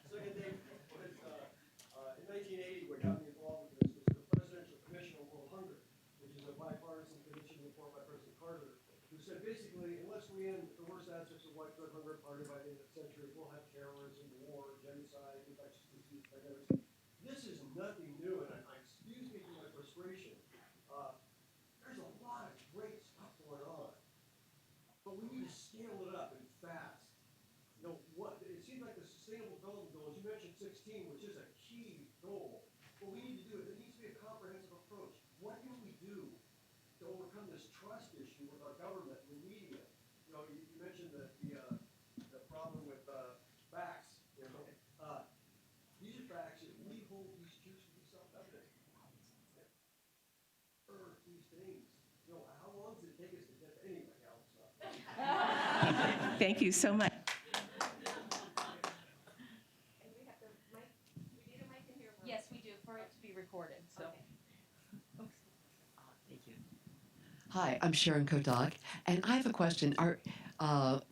Second thing, in 1980, what got me involved with this was the Presidential Commission on World Hunger, which is a bipartisan commission formed by President Carter, who said basically, unless we end the worst aspects of white drug hunger by the end of the century, we'll have terrorism, war, genocide, infectious disease, pandemics. This is nothing new, and excuse me for my frustration. There's a lot of great stuff going on, but we need to scale it up and fast. It seems like the Sustainable Development Goals, you mentioned 16, which is a key goal. What we need to do is there needs to be a comprehensive approach. What can we do to overcome this trust issue with our government and the media? You mentioned the problem with facts. These are facts that we hold these truths to be self-evident. These things. How long does it take us to get anyway? Thank you so much. And we have the mic. We need a mic in here. Yes, we do, for it to be recorded, so. Okay. Thank you. Hi, I'm Sharon Kodak, and I have a question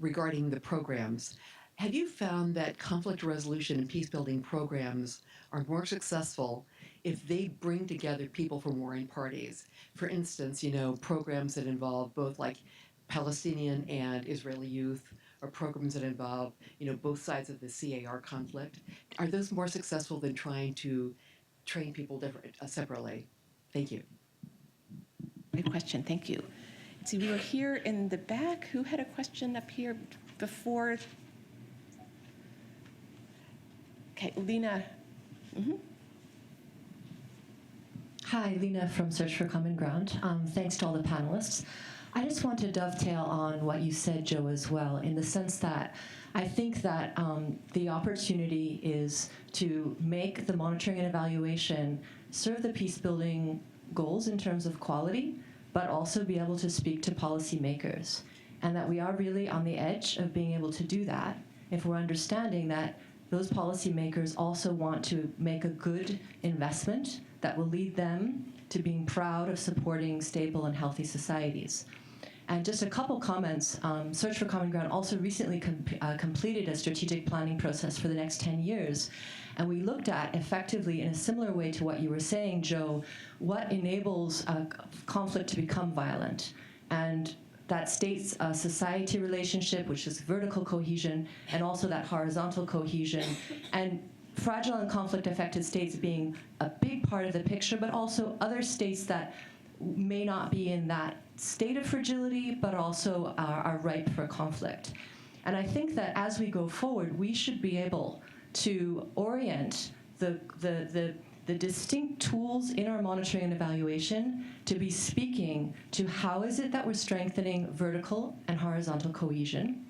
regarding the programs. Have you found that conflict resolution and peacebuilding programs are more successful if they bring together people from warring parties? For instance, programs that involve both like Palestinian and Israeli youth, or programs that involve, both sides of the CAR conflict. Are those more successful than trying to train people separately? Thank you. Good question, thank you. So we were here in the back. Who had a question up here before? Okay, Lena. Mm-hmm. Hi, Lena from Search for Common Ground. Thanks to all the panelists. I just want to dovetail on what you said, Joe, as well, in the sense that I think that the opportunity is to make the monitoring and evaluation serve the peace-building goals in terms of quality, but also be able to speak to policymakers, and that we are really on the edge of being able to do that if we're understanding that those policymakers also want to make a good investment that will lead them to being proud of supporting stable and healthy societies. And just a couple comments. Search for Common Ground also recently completed a strategic planning process for the next 10 years. And we looked at effectively, in a similar way to what you were saying, Joe, what enables conflict to become violent. And that state-society relationship, which is vertical cohesion, and also that horizontal cohesion. And fragile and conflict-affected states being a big part of the picture, but also other states that may not be in that state of fragility, but also are ripe for conflict. And I think that as we go forward, we should be able to orient the distinct tools in our monitoring and evaluation to be speaking to how is it that we're strengthening vertical and horizontal cohesion.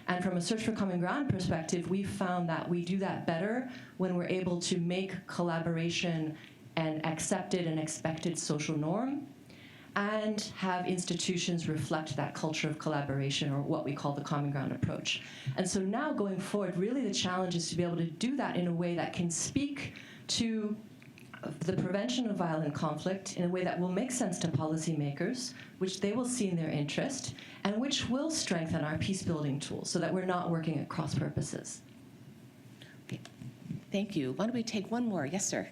And from a Search for Common Ground perspective, we've found that we do that better when we're able to make collaboration an accepted and expected social norm, and have institutions reflect that culture of collaboration, or what we call the common ground approach. And so now going forward, really the challenge is to be able to do that in a way that can speak to the prevention of violent conflict in a way that will make sense to policymakers, which they will see in their interest, and which will strengthen our peace-building tools so that we're not working at cross purposes. Okay. Thank you. Why don't we take one more? Yes, sir.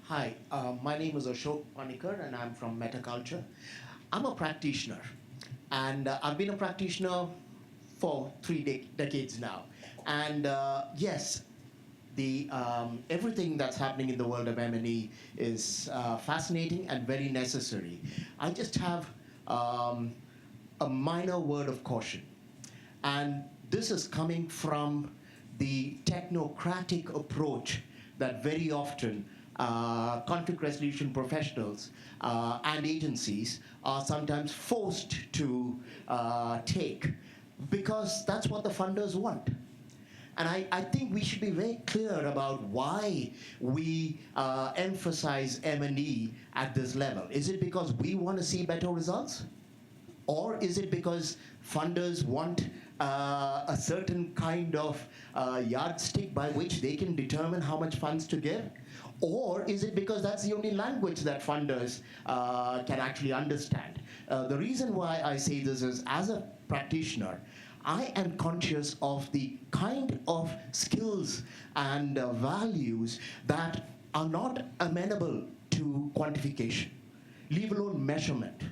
Hi, my name is Ashok Panikar and I'm from Metaculture. I'm a practitioner and I've been a practitioner for 3 decades now. And yes, everything that's happening in the world of M&E is fascinating and very necessary. I just have a minor word of caution. And this is coming from the technocratic approach that very often conflict resolution professionals and agencies are sometimes forced to take, because that's what the funders want. And I think we should be very clear about why we emphasize M&E at this level. Is it because we want to see better results? Or is it because funders want a certain kind of yardstick by which they can determine how much funds to give? Or is it because that's the only language that funders can actually understand? The reason why I say this is, as a practitioner, I am conscious of the kind of skills and values that are not amenable to quantification, leave alone measurement.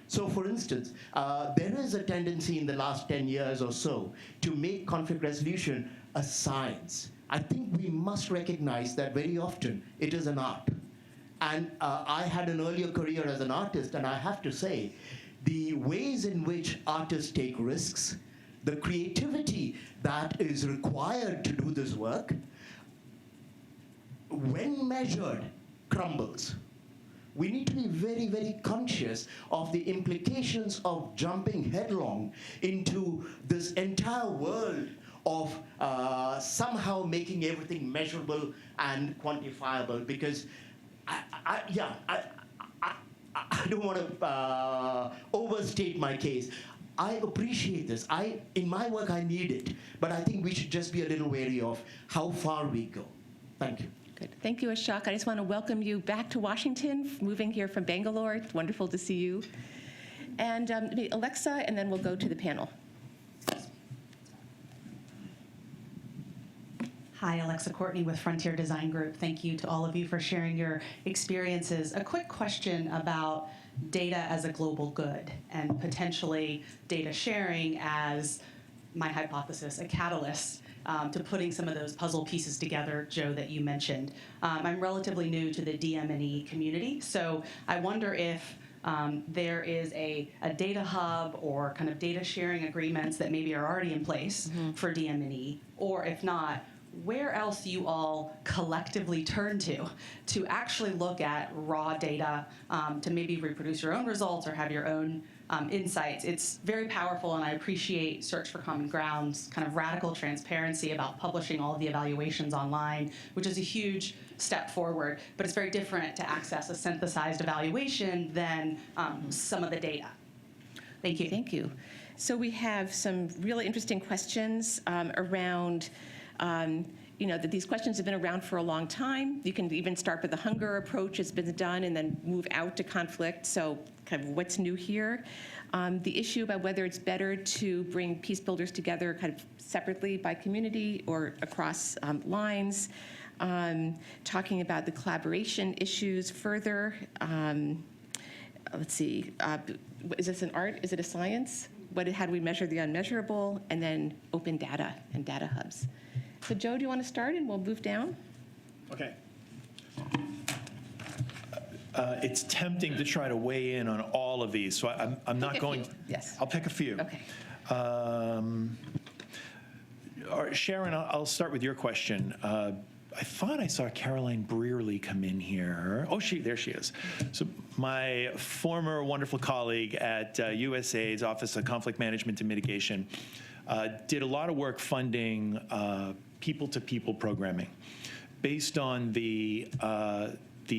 So for instance, there is a tendency in the last 10 years or so to make conflict resolution a science. I think we must recognize that very often it is an art. And I had an earlier career as an artist, and I have to say, the ways in which artists take risks, the creativity that is required to do this work, when measured, crumbles. We need to be very, very conscious of the implications of jumping headlong into this entire world of somehow making everything measurable and quantifiable, because I don't want to overstate my case. I appreciate this. In my work, I need it, but I think we should just be a little wary of how far we go. Thank you. Good. Thank you, Ashok. I just want to welcome you back to Washington, moving here from Bangalore. It's wonderful to see you. And Alexa, and then we'll go to the panel. Hi, Alexa Courtney with Frontier Design Group. Thank you to all of you for sharing your experiences. A quick question about data as a global good and potentially data sharing as, my hypothesis, a catalyst to putting some of those puzzle pieces together, Joe, that you mentioned. I'm relatively new to the DM&E community, so I wonder if there is a data hub or kind of data sharing agreements that maybe are already in place for DM&E, or if not, where else you all collectively turn to actually look at raw data to maybe reproduce your own results or have your own insights. It's very powerful, and I appreciate Search for Common Ground's kind of radical transparency about publishing all of the evaluations online, which is a huge step forward, but it's very different to access a synthesized evaluation than some of the data. Thank you. Thank you. So we have some really interesting questions around that these questions have been around for a long time. You can even start with the hunger approach has been done and then move out to conflict. So kind of what's new here. The issue about whether it's better to bring peace builders together kind of separately by community or across lines. Talking about the collaboration issues further. Let's see, is this an art? Is it a science? How do we measure the unmeasurable? And then open data and data hubs. So Joe, do you want to start and we'll move down? Okay. It's tempting to try to weigh in on all of these, so I'm not going. Yes. I'll pick a few. Okay. All right, Sharon, I'll start with your question. I thought I saw Caroline Brearley come in here. Oh, there she is. So my former wonderful colleague at USAID's Office of Conflict Management and Mitigation did a lot of work funding people-to-people programming based on the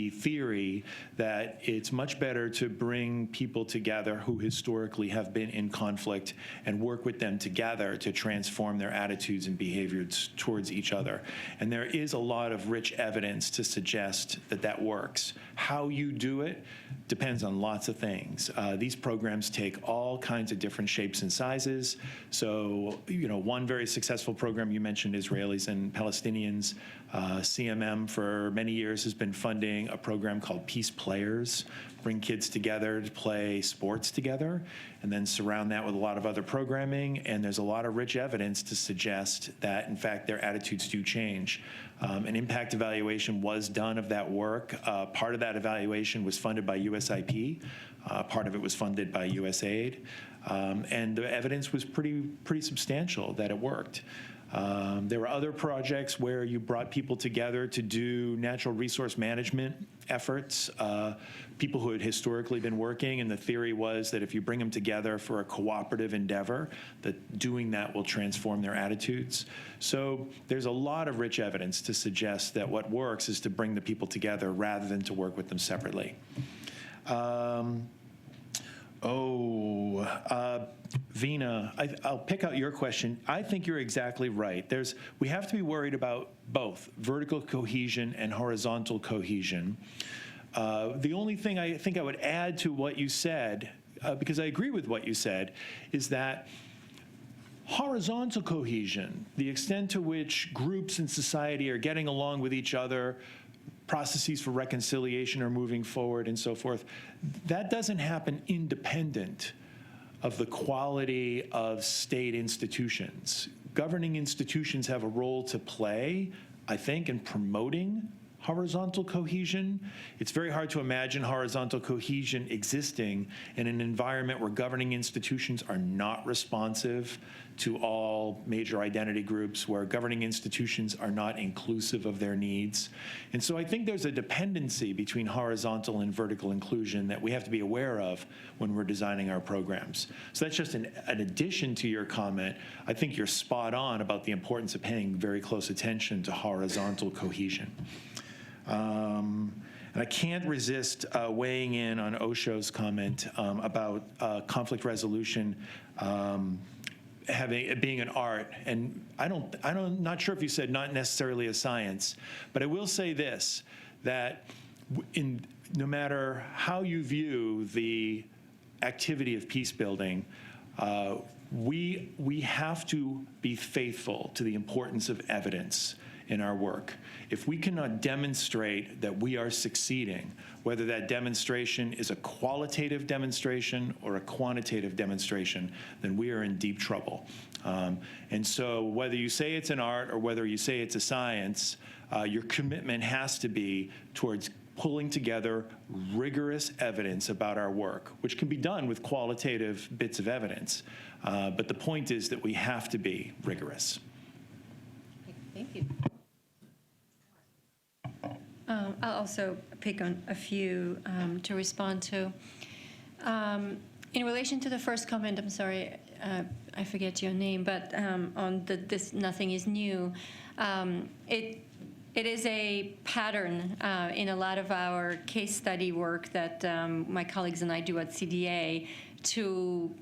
theory that it's much better to bring people together who historically have been in conflict and work with them together to transform their attitudes and behaviors towards each other. And there is a lot of rich evidence to suggest that that works. How you do it depends on lots of things. These programs take all kinds of different shapes and sizes. So, one very successful program you mentioned, Israelis and Palestinians. CMM for many years has been funding a program called Peace Players, bring kids together to play sports together, and then surround that with a lot of other programming. And there's a lot of rich evidence to suggest that, in fact, their attitudes do change. An impact evaluation was done of that work. Part of that evaluation was funded by USIP. Part of it was funded by USAID. And the evidence was pretty substantial that it worked. There were other projects where you brought people together to do natural resource management efforts, people who had historically been working, and the theory was that if you bring them together for a cooperative endeavor, that doing that will transform their attitudes. So there's a lot of rich evidence to suggest that what works is to bring the people together rather than to work with them separately. Vina, I'll pick out your question. I think you're exactly right. We have to be worried about both vertical cohesion and horizontal cohesion. The only thing I think I would add to what you said, because I agree with what you said, is that horizontal cohesion, the extent to which groups in society are getting along with each other, processes for reconciliation are moving forward and so forth, that doesn't happen independent of the quality of state institutions. Governing institutions have a role to play, I think, in promoting horizontal cohesion. It's very hard to imagine horizontal cohesion existing in an environment where governing institutions are not responsive to all major identity groups, where governing institutions are not inclusive of their needs. And so I think there's a dependency between horizontal and vertical inclusion that we have to be aware of when we're designing our programs. So that's just an addition to your comment. I think you're spot on about the importance of paying very close attention to horizontal cohesion. And I can't resist weighing in on Osho's comment about conflict resolution being an art. And I'm not sure if you said not necessarily a science, but I will say this, that no matter how you view the activity of peace building, we have to be faithful to the importance of evidence in our work. If we cannot demonstrate that we are succeeding, whether that demonstration is a qualitative demonstration or a quantitative demonstration, then we are in deep trouble. And so whether you say it's an art or whether you say it's a science, your commitment has to be towards pulling together rigorous evidence about our work, which can be done with qualitative bits of evidence. But the point is that we have to be rigorous. Thank you. I'll also pick on a few to respond to. In relation to the first comment, I'm sorry, I forget your name, but on this nothing is new, it is a pattern in a lot of our case study work that my colleagues and I do at CDA to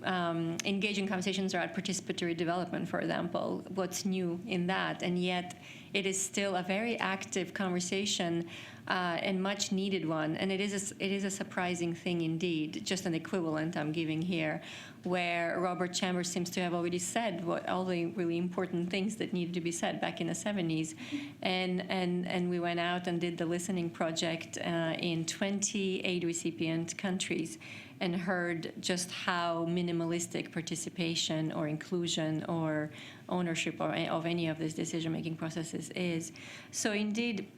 engage in conversations around participatory development, for example. What's new in that? And yet it is still a very active conversation and much needed one. And it is a surprising thing indeed, just an equivalent I'm giving here, where Robert Chambers seems to have already said what all the really important things that needed to be said back in the 70s. And we went out and did the listening project in 28 recipient countries and heard just how minimalistic participation or inclusion or ownership of any of these decision-making processes is. So indeed,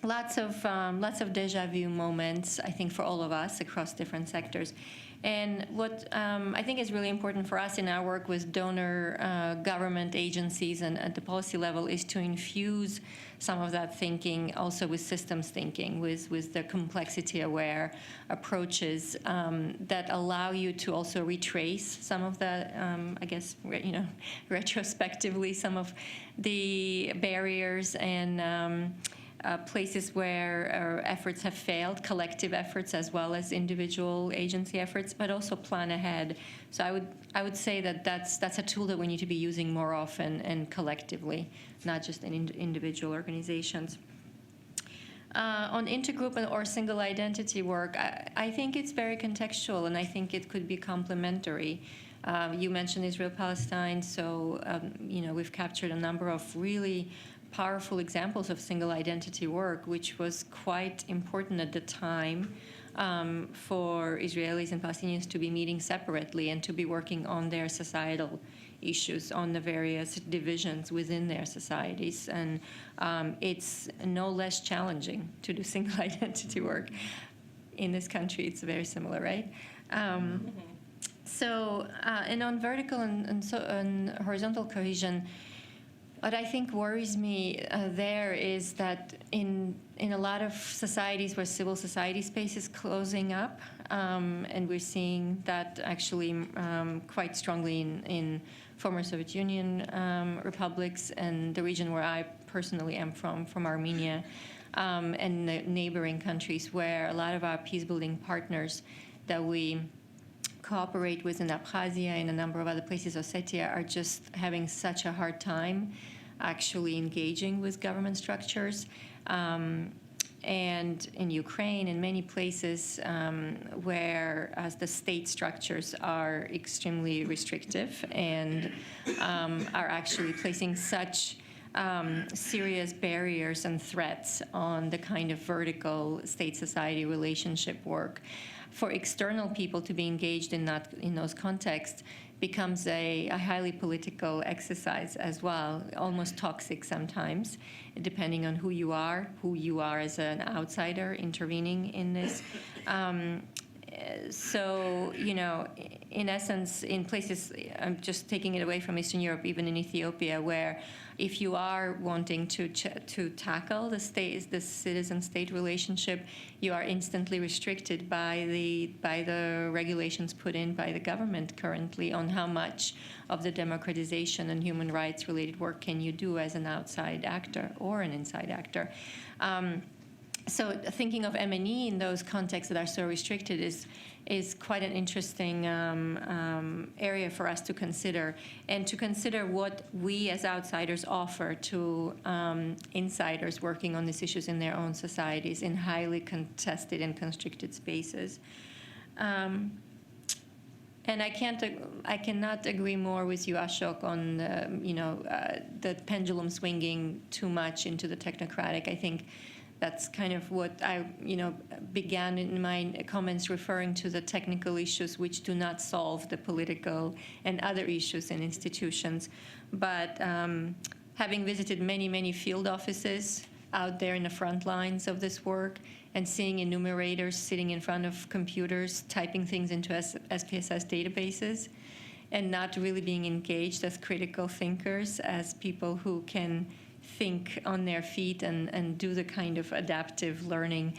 lots of deja vu moments, I think, for all of us across different sectors. And what I think is really important for us in our work with donor government agencies and at the policy level is to infuse some of that thinking also with systems thinking, with the complexity-aware approaches that allow you to also retrace some of the, I guess, retrospectively, some of the barriers and places where efforts have failed, collective efforts as well as individual agency efforts, but also plan ahead. So I would say that that's a tool that we need to be using more often and collectively, not just in individual organizations. On intergroup or single identity work, I think it's very contextual, and I think it could be complementary. You mentioned Israel-Palestine, so we've captured a number of really powerful examples of single identity work, which was quite important at the time for Israelis and Palestinians to be meeting separately and to be working on their societal issues, on the various divisions within their societies. And it's no less challenging to do single identity work. In this country, it's very similar, right? So, and on vertical and horizontal cohesion, what I think worries me there is that in a lot of societies where civil society space is closing up, and we're seeing that actually quite strongly in former Soviet Union republics and the region where I personally am from Armenia, and the neighboring countries where a lot of our peace-building partners that we cooperate with in Abkhazia and a number of other places, Ossetia, are just having such a hard time actually engaging with government structures. And in Ukraine, in many places where as the state structures are extremely restrictive and are actually placing such serious barriers and threats on the kind of vertical state-society relationship work. For external people to be engaged in those contexts becomes a highly political exercise as well, almost toxic sometimes, depending on who you are as an outsider intervening in this. So, in essence, in places, I'm just taking it away from Eastern Europe, even in Ethiopia, where if you are wanting to tackle the citizen-state relationship, you are instantly restricted by the regulations put in by the government currently on how much of the democratization and human rights-related work can you do as an outside actor or an inside actor. So thinking of M&E in those contexts that are so restricted is quite an interesting area for us to consider, and to consider what we as outsiders offer to insiders working on these issues in their own societies in highly contested and constricted spaces. And I cannot agree more with you, Ashok, on the pendulum swinging too much into the technocratic. I think that's kind of what I, began in my comments referring to the technical issues which do not solve the political and other issues in institutions. But having visited many, many field offices out there in the front lines of this work and seeing enumerators sitting in front of computers typing things into SPSS databases and not really being engaged as critical thinkers, as people who can think on their feet and do the kind of adaptive learning,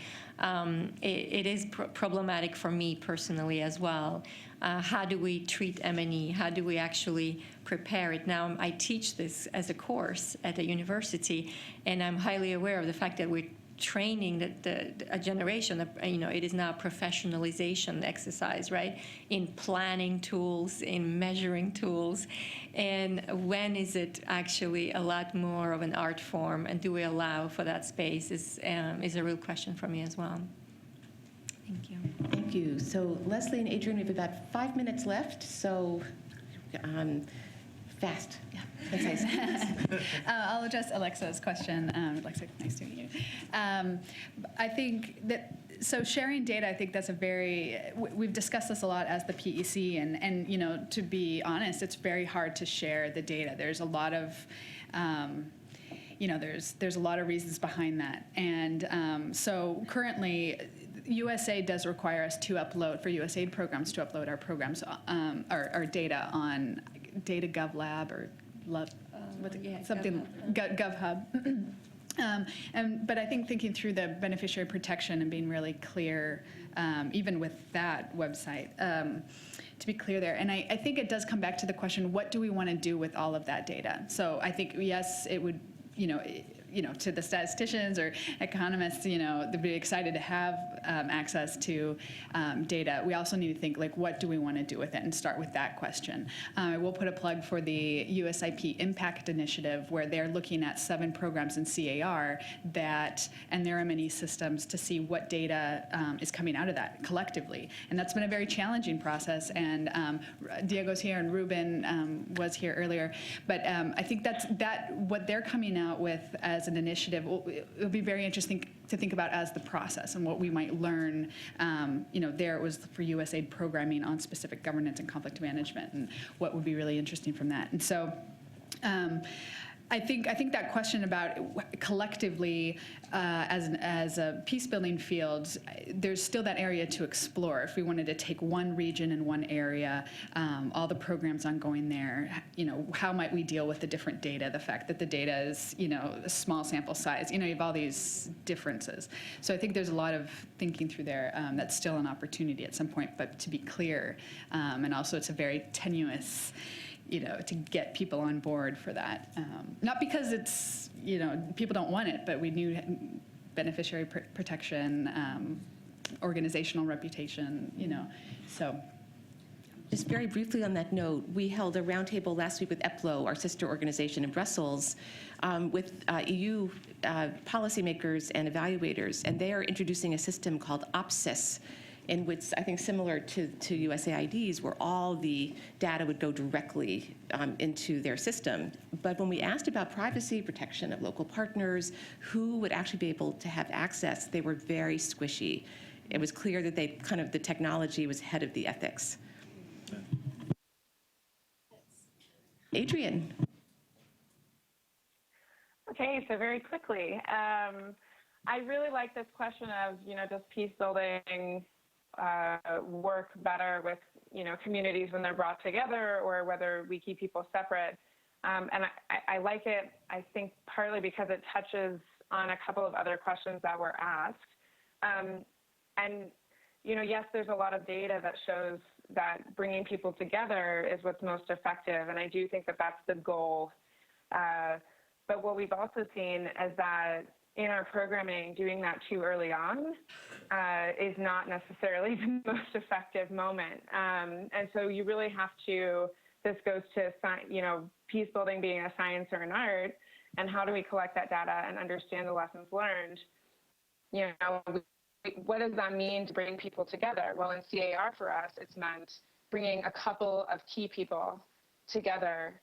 it is problematic for me personally as well. How do we treat M&E? How do we actually prepare it? Now, I teach this as a course at a university, and I'm highly aware of the fact that we're training a generation. It is now a professionalization exercise, right? In planning tools, in measuring tools, and when is it actually a lot more of an art form, and do we allow for that space? Is a real question for me as well. Thank you. Thank you. So Leslie and Adrian, we have about 5 minutes left, so fast. Yeah. Concise. I'll address Alexa's question. Alexa, nice to meet you. I think that, so sharing data, I think that's we've discussed this a lot as the PEC, and to be honest, it's very hard to share the data. There's a lot of, there's a lot of reasons behind that. And so currently, USAID does require us to upload, for USAID programs, to upload our programs, our data on Data GovLab or GovHub. But I think thinking through the beneficiary protection and being really clear, even with that website, to be clear there. And I think it does come back to the question, what do we want to do with all of that data? So I think, yes, it would, to the statisticians or economists, they'd be excited to have access to data. We also need to think, what do we want to do with it, and start with that question. I will put a plug for the USIP Impact Initiative, where they're looking at 7 programs in CAR and their M&E systems to see what data is coming out of that collectively. And that's been a very challenging process, and Diego's here and Ruben was here earlier. But I think what they're coming out with as an initiative, it'll be very interesting to think about as the process and what we might learn. There it was for USAID programming on specific governance and conflict management, and what would be really interesting from that. And so I think that question about collectively as a peace-building field, there's still that area to explore. If we wanted to take one region and one area, all the programs ongoing there, how might we deal with the different data? The fact that the data is, a small sample size. You have all these differences. So I think there's a lot of thinking through there. That's still an opportunity at some point, but to be clear, and also it's a very tenuous, to get people on board for that. Not because it's, people don't want it, but we need beneficiary protection, organizational reputation, so. Just very briefly on that note, we held a roundtable last week with EPLO, our sister organization in Brussels, with EU policymakers and evaluators, and they are introducing a system called OPSIS, in which I think similar to USAID's, where all the data would go directly into their system. But when we asked about privacy protection of local partners, who would actually be able to have access, they were very squishy. It was clear that the technology was ahead of the ethics. Adrian. Okay, so very quickly, I really like this question of, does peace building work better with communities when they're brought together, or whether we keep people separate. And I like it, I think, partly because it touches on a couple of other questions that were asked. And yes, there's a lot of data that shows that bringing people together is what's most effective, and I do think that that's the goal. But what we've also seen is that in our programming, doing that too early on is not necessarily the most effective moment. And so you really have to, this goes to, peace building being a science or an art, and how do we collect that data and understand the lessons learned? What does that mean to bring people together? Well, in CAR for us, it's meant bringing a couple of key people together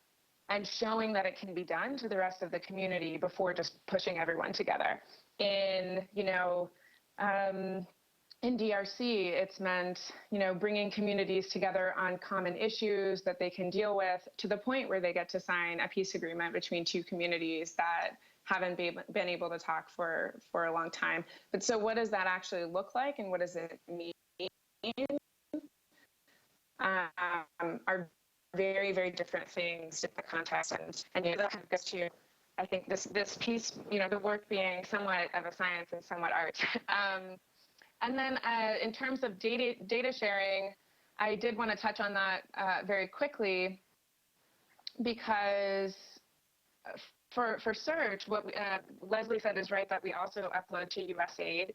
and showing that it can be done to the rest of the community before just pushing everyone together. In DRC, it's meant, bringing communities together on common issues that they can deal with, to the point where they get to sign a peace agreement between 2 communities that haven't been able to talk for a long time. But so what does that actually look like, and what does it mean? Are very, very different things in the context, and that kind of goes to, I think, this piece, the work being somewhat of a science and somewhat art. And then in terms of data sharing, I did want to touch on that very quickly, because for search, what Leslie said is right, that we also upload to USAID.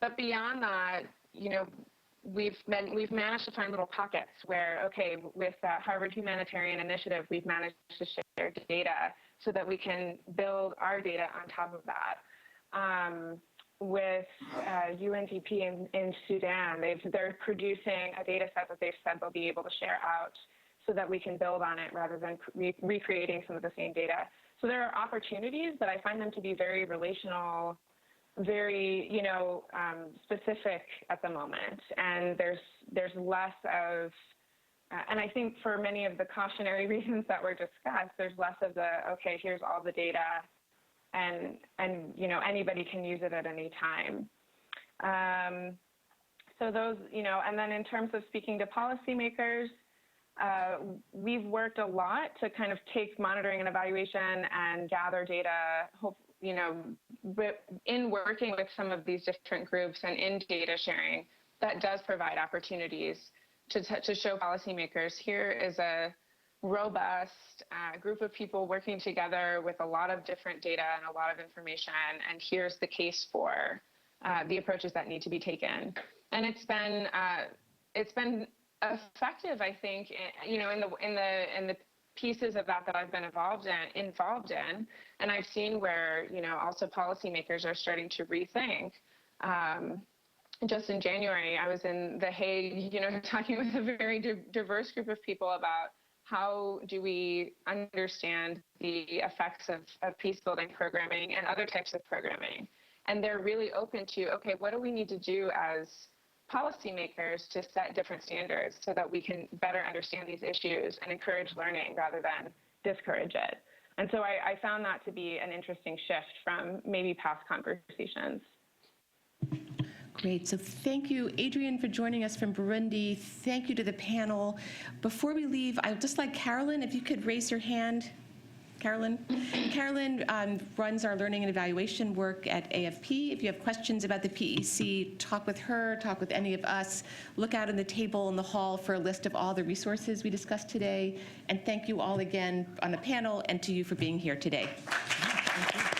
But beyond that, we've managed to find little pockets where, okay, with Harvard Humanitarian Initiative, we've managed to share data so that we can build our data on top of that. With UNDP in Sudan, they're producing a data set that they've said they'll be able to share out so that we can build on it rather than recreating some of the same data. So there are opportunities, but I find them to be very relational, very, specific at the moment. And there's less of, and I think for many of the cautionary reasons that were discussed, there's less of the, okay, here's all the data, and anybody can use it at any time. So those, and then in terms of speaking to policymakers, we've worked a lot to kind of take monitoring and evaluation and gather data, in working with some of these different groups and in data sharing, that does provide opportunities to show policymakers, here is a robust group of people working together with a lot of different data and a lot of information, and here's the case for the approaches that need to be taken. And it's been effective, I think, in the pieces of that I've been involved in, and I've seen where also policymakers are starting to rethink. Just in January, I was in The Hague, talking with a very diverse group of people about how do we understand the effects of peace-building programming and other types of programming. And they're really open to, okay, what do we need to do as policymakers to set different standards so that we can better understand these issues and encourage learning rather than discourage it. And so I found that to be an interesting shift from maybe past conversations. Great. So thank you, Adrian, for joining us from Burundi. Thank you to the panel. Before we leave, I'd just like Carolyn, if you could raise your hand. Carolyn. Carolyn runs our learning and evaluation work at AFP. If you have questions about the PEC, talk with her, talk with any of us. Look out on the table in the hall for a list of all the resources we discussed today. And thank you all again on the panel and to you for being here today. Thank you.